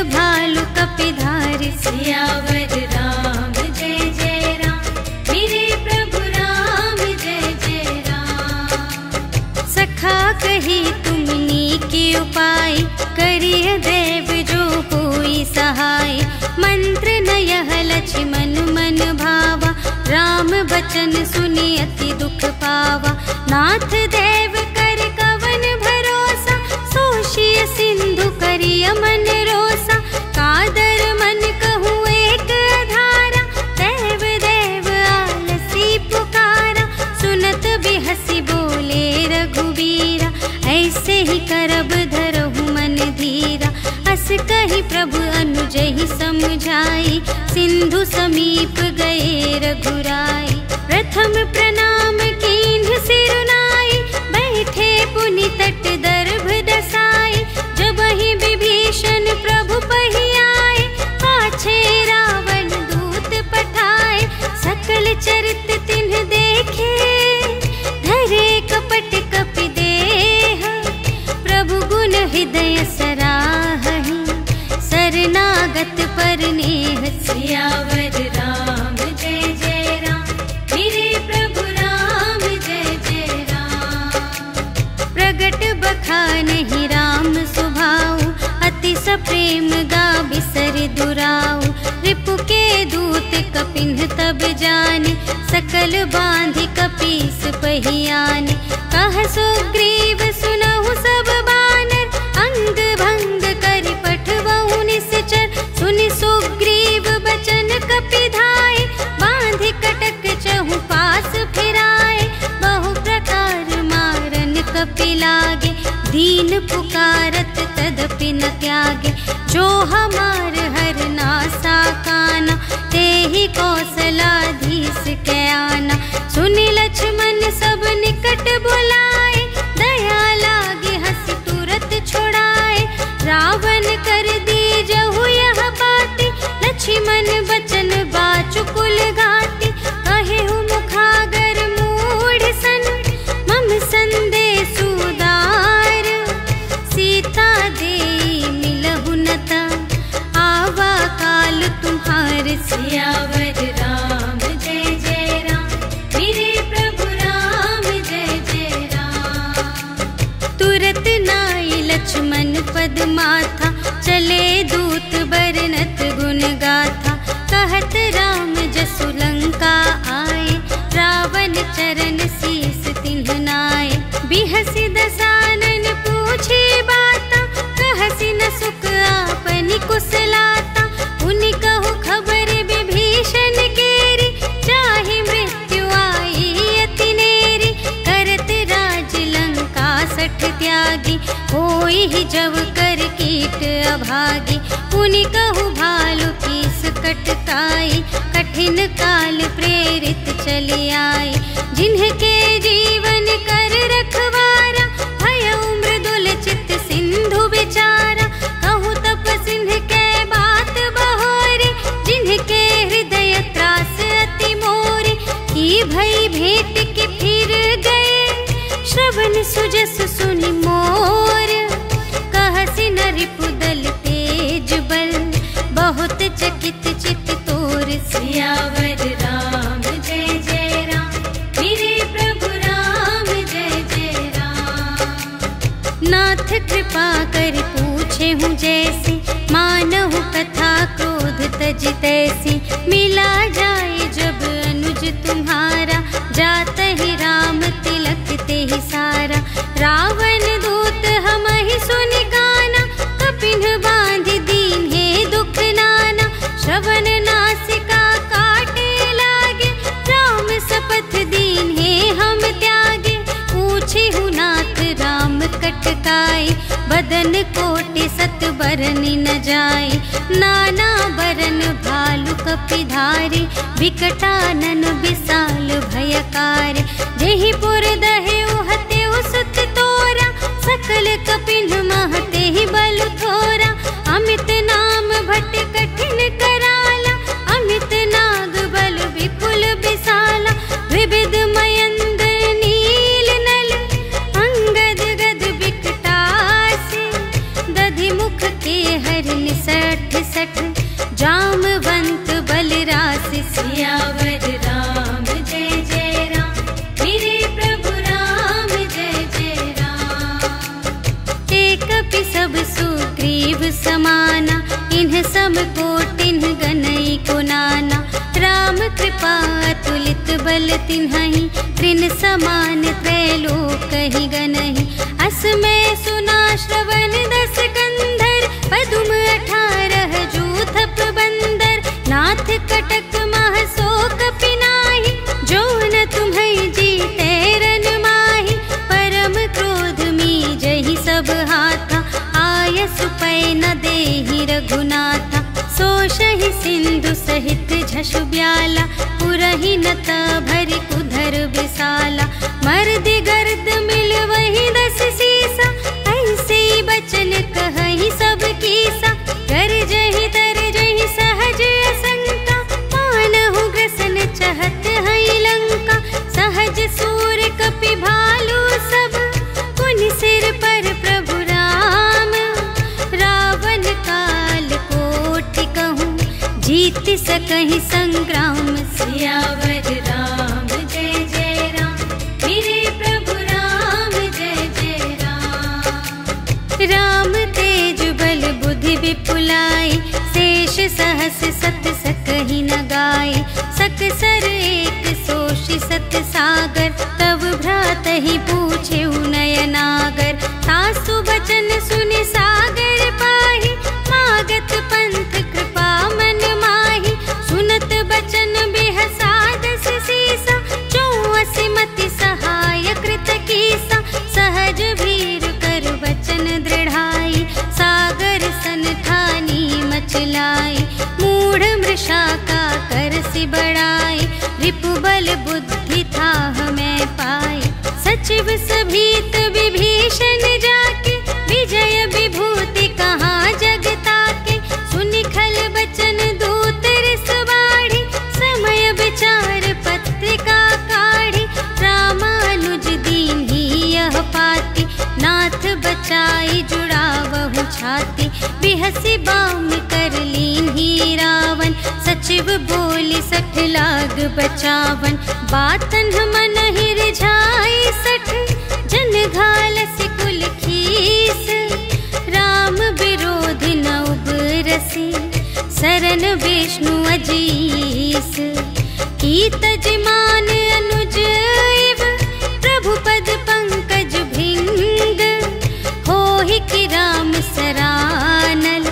भालु कपिधारी। सियावर राम जय जय राम, मेरे प्रभु राम जय जय राम। सखा कही तुमनी के उपाय, करिय देव जो होई सहाय। मंत्र न यह लक्ष्मण मन भावा, राम बचन सुनि अति दुख पावा। नाथ देव कर कवन भरोसा, सोशिय सिंधु करिय मन रोसा। कादर मन कहूँ एक अधारा, देव देव आलसी पुकारा। सुनत बिहसी बोले रघुबीरा, ऐसे ही करब धरहु मन धीरा। अस कही प्रभु अनुजहि समझाई, सिंधु समीप गए रघुराई। प्रथम प्रणाम कीन्ह सिरुनाई, बैठे पुनि तट दर्भ दसाई। जबहि विभीषण प्रभु पहि आए, पाछे रावण दूत पठाए। सकल चरित तिन्ह देखे, धरे कपट कपि देह। प्रभु गुण हृदय सराहहि, शरणागत पर नेह। सियावर राम जय जय राम, मेरे प्रभु राम जय जय राम। प्रगट बखानहि राम सुभाऊ, अति सप्रेम गा बिसर दुराऊ। रिपु के दूत कपिन्ह तब जाने, सकल बांधि कपीस पहियाने। कह सुग्रीव सुनहु सब बानर, अंग भंग करि पठवहु निश्चर। सुनि सुग्रीव बचन कपिधाय, बांधि कटक चहु पास फिराए। बहु प्रकार मारन कपि लागे, दीन पुकारत तदपि न त्यागे। जो हमार हर नासा काना, तेहि कौशलाधीश के आना। सुनि लक्ष्मण सब निकट बुलाए, दया लागे हंसी तुरत छुड़ाए। रावण कर दीजहु यह बाती, लक्ष्मण बचन बाचुकुल घाटी। कहेहु मुखागर मूढ़ सन, मम संदेश उदार। सीता देई मिलहु नता, आवा काल तुम्हार। सियावर राम जय जय राम, मेरे प्रभु राम जय जय राम। तुरत नाई लक्ष्मण पद माथा, चले दूत बरनत गुण गाथा। कहत राम जसु लंका आए, रावण चरण शीस तिन्ह नाए। बिहसि दसानन पूछे बाता, कहसि न सुख आपनि कुशलाता। उनि कहु खबर विभीषण केरी, चाहे मृत्यु आई अति नेरी। करत राज लंका सठ त्यागी, होई ही जब कर कीट अभागी। पुनि कहु भालु कीस कटकाई, कठिन काल प्रेरित चली आई। जिन्हके जीवन कर रखवारा, भयउ मृदुल चित्त सिंधु विचारा। कहूँ तप सिंह के बात बहोरी, जिन्हके हृदय त्रास अति मोरी। की भई भेंट के फिर गए, श्रवण सुजस सुनि मोर। कहसि न रिपुदल तेज बल, बहुत चकित चित तोर। सियावर राम जय जय राम, मेरे प्रभु राम जय जय राम। नाथ कृपा कर पूछे हूँ जैसी, मानहु कथा क्रोध तज तैसी। मिला जाए जब अनुज तुम्हारा, जात ही राम तिलक ते ही सारा। रावण दूत हमहि सुनि गाना, कपिन्ह बांधि दीन्हे दुख नाना। श्रवण नासिका काटे लागे, राम शपथ दीन्हे हम त्यागे। पूछे हूँ नाथ राम कटकाई, बदन कोटि सत बरनि न जाई। नाना बरन भालु कपिधारी, विकटानन विशाल भयकारी। जेहि पुर दहेउ हतेउ सुत तोरा, सकल कपिन्ह महते ही बल थोरा। अमित नाम भट कठिन कराला, अमित नाग बल विपुल विशाला। विविध मयंद नील नल, अंगद गद विकटासी। दधि मुख के हरन 60 जामवंत बलरास सियावर राम जय जय राम, मेरे प्रभु राम जय जय राम। एक कपि सब सुग्रीव समाना, इन्ह सम कोटिन्ह गनई को नाना। राम कृपा अतुलित बल तिन्हहि, त्रिन समान त्रैलोकहि गनहि। अस मैं सुना श्रवण 10 कंधर, पदुम 18 जूथप बंदर। नाथ कटक मह शोक पिनाहि, जो न तुम्हें जीते रन माहि। परम क्रोध मी जहि सब हाथा, आयसु पै न देहि रघुनाथा। सोषहि सिंधु सहित झषु ब्याला, पुरहि नत भरि कुधर विसाला। मर्दि गर्द मिल वही 10 सीसा, ऐसे बचन कहहि सब कीसा। गरजहि तरजहि सहज असंका, मानहु ग्रसन चहत हई लंका। सहज सूर कपि भालू सब, पुनि सिर पर प्रभु राम। रावण काल कोटि कहूँ, जीत सकहि संग्राम। सियावर राम जय जय राम, मेरे प्रभु राम जय जय राम। राम तेज बल बुद्धि विपुलाई, शेष सहस सत सकहि न गाय। सकसर एक सोषि सत सागर, तब भ्रातहि पूछे नयनागर। तासु बचन सुनि सागर पाहि, मागत पंथ कृपा मन माहि। सुनत बचन बिहसा 10 सीसा, 84 मति सहाय कृत कीसा। सहज भीर कर बचन दृढ़ाई, सागर सन ठानी मचलाई। मूढ़ मृषा का करसि बढ़ाई, रिपु बल बुद्धि थाह मैं पाई। सचिव सभीत विभीषण जाके, विजय विभूति कहाँ जग ताके। सुनि खल बचन दूत रिस बाढ़ी, समय विचार पत्रिका काढ़ी। रामानुज दीन्ही यह पाती, नाथ बचाई जुड़ावहु छाती। बिहसि बाम कर लीन्ही रावण, सचिव बोली 60 लाग बचावन। बातन मन ही रिझाई 60, जन घालसि कुल खीस। राम विरोधी न उबरसि, शरण विष्णु अजीस। कीत जिमान अनुज इव, प्रभु पद पंकज भृंग। होहि कि राम सरानल,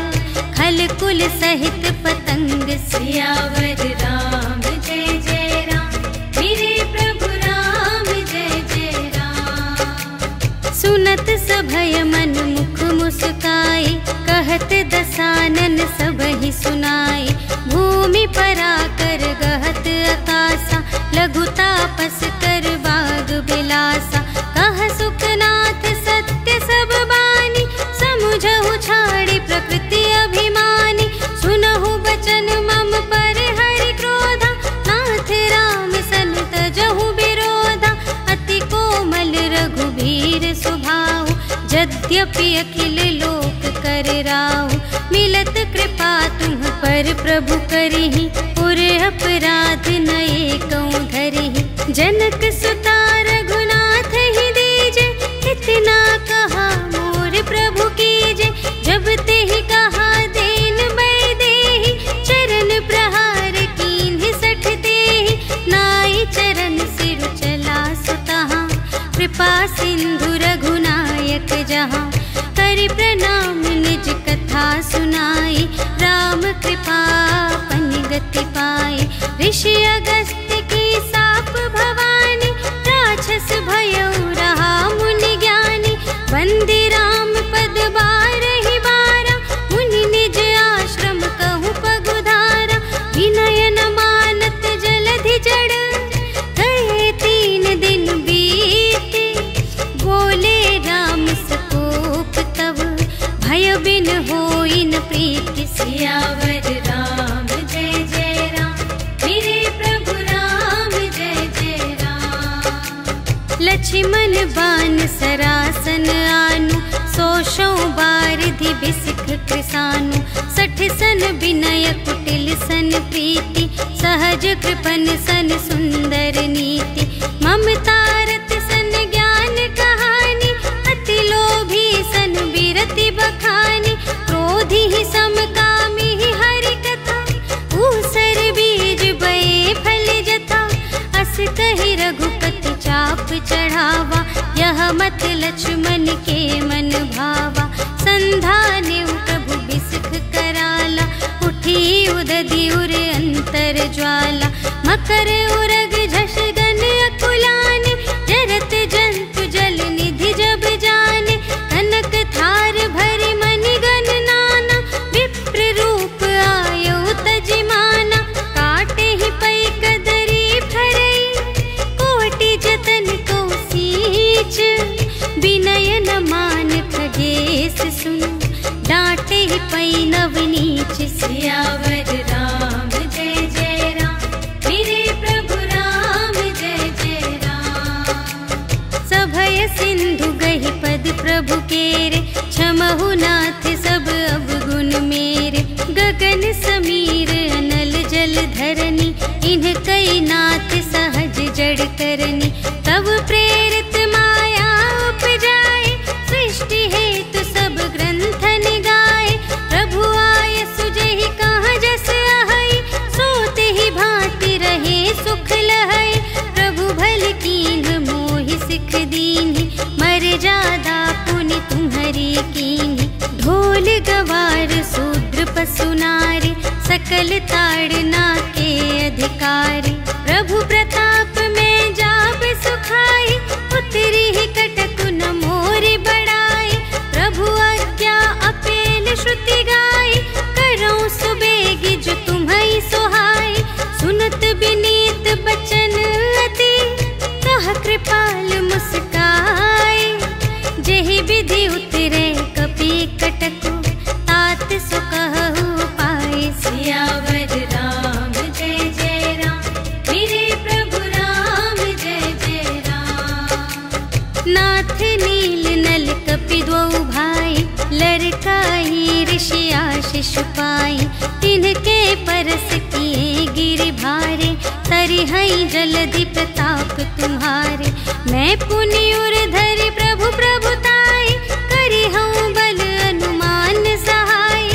खल कुल सहित पतंग। सियावर राम जय जय राम, मेरे प्रभु राम जय जय राम। सुनत सभय मन मुख मुस्काई, कहत दसानन सबहि सुनाई। भूमि पराकर गहत आकाशा, लघु तापस कर बाग बिलासा। कह सुखनाथ सत्य सब बानी, समुझहु छाड़ी प्रकृति अभिमानी। सुनहु बचन मम पर हरि क्रोधा, नाथ राम सन तजहु विरोधा। अति कोमल रघुबीर सुभाऊ, यद्यपि अखिल लोक कर राऊ। मिलत कृपा तुम पर प्रभु करिहि, पुर अपराध न एकौ धरिहि। जनक सुता रघुनाथ ही दीजे, इतना कहा मोर प्रभु कीजे। जब तेहि कहा देन बै देहि, चरण प्रहार कीन्हि 60 देहि। नाई चरण सिर चला सुतहाँ, कृपा सिंधु रघुनायक जहाँ। करि प्रणाम निज कथा सुनाई, राम कृपा पनि गति पाई। ऋषि अगस्त्य की साप भवानी, राक्षस भयउ रहा मुनि ज्ञानी। वंदे राम पद बारहि बारा, मुनि निज आश्रम कहु पगुधारा। विनय न मानत जलधि जड़, गए 3 दिन बीते। बोले राम सकोप तब, भय बिन होई न प्रीति। सियावर राम जय जय राम, मेरे प्रभु राम जय जय राम। लक्ष्मण बान सरासन आनु, सोशों बारिधि बिसिख चक्र सानु, 60 सन विनय कुटिल सन प्रीति, सहज कृपन सन सुंदर नीति, ममतारत सन ज्ञान कहानी, अति लोभी सन बिरति बखानी, क्रोधी ही समकामी ही हरि कथा, ऊसर बीज बये फल जथा, अस कहि रघुपति चाप चढ़ावा, यह मत लक्ष्मण के मन भावा, संधान्यु प्रभु बिसख कराला, उठी उदधि उर अंतर ज्वाला, मकर उरग झष गन अकुलाने, जरत जंतु जल निधि जब जाने, कनक थार भरि मनि गण नाना, विप्र रूप आयो तजिमाना, काटे ही पै कदरी फरई, कोटि जतन को सींच, विनय न मान खगेश सुन, डांटे ही पै नवनीच, सियावर राम जय जय राम, मेरे प्रभु राम जय जय राम। सभय सिंधु गहि पद प्रभु केरे, क्षमहु नाथ सब अवगुण मेरे, गगन समीर अनल जल धरनी, इन्ह कई नाथ सहज जड़ करनी, तब प्रेरित माया उपजाए, सृष्टि हेतु सब ग्रंथन गाए, प्रभु आय सुजहि कहाँ जस आहई, सोते ही भांति रहे सुख लहई, प्रभु भल कीन्ह मोहि सिख दीन्हि, मर्यादा पुनि तुम्हरी कीन्हि, ढोल गवार शूद्र पशु नारी, सकल ताड़ना के अधिकारी, प्रभु प्रताप में जाब सुखाई, उतरी ही कटकु न मोरि बढ़ाई, प्रभु आज्ञा अपेल श्रुति गाई, करऊं सुबेगी जो तुम्हई सोहाई, सुनत विनीत बचन अति, कह कृपाल मुस्काई, जेहि विधि उतरे कपि कटकु, तात सो कहु पाई, सियावर राम जय जय राम, मेरे प्रभु राम जय जय राम। नाथ नील नल कपि द्वौ भाई, लरकाई ऋषि आशीष पाई, तिनके परस किए गिरि भारे, तरिहई जलधि प्रताप तुम्हारे, मैं पुनि उर धरि प्रभु प्रभुताई, करिहऊँ बल अनुमान सहाय,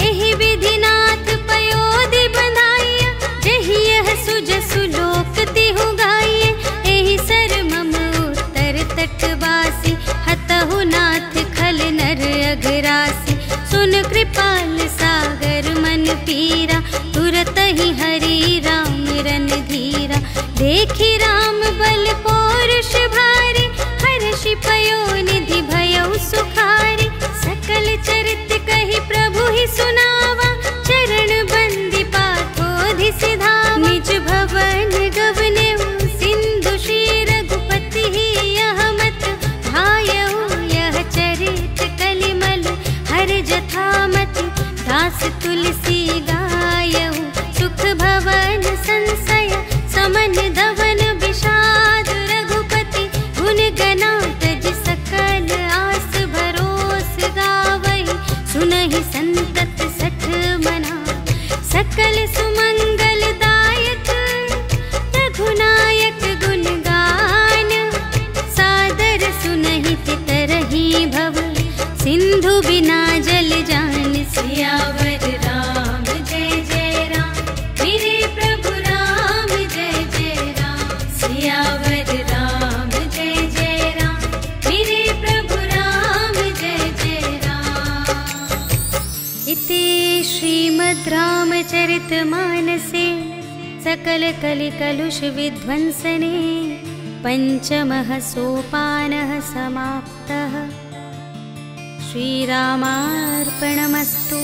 एहि विधि नाथ पयोधि बंधाइया, जहि यह सुजसु लोक तिहु गाइए, एहि सर मम उत्तर तटवासी, हतहु नाथ खल नर अघरासी, सुन कृपाल सागर मन पीरा, तुरत ही हरि राम रन धीरा, देखी राम बल पौरुष भारी, हर्षि पयोनिधि भयउ सुखारी, सकल चरित कहि प्रभु ही सुनावा, चरण बंदी पाथोधि सिधावा, निज भवन गवनेउ सिंधु श्री रघुपति ही यह मत भायउ, यह चरित कलिमल हर जथामति, दास तुलसी गायउ, सुख भवन संशय समन धवन विषाद, रघुपति गुण गना तज सकल आस भरोस गावहि, सुनहि संतत सठ मना, सकल सुमंगल दायक, रघुनायक गुण गान, सादर सुनहि तितरहि भव, सिंधु बिना जल जान, सियावर राम जय जय राम, मेरे प्रभु राम जय जय राम, सियावर राम जय जय राम, मेरे प्रभु राम जय जय राम। इति श्रीमद् रामचरितमानसे सकल कलि कलुष विध्वंसने, पंचमः सोपानः समाप्तः। श्रीरामार्पणमस्तु।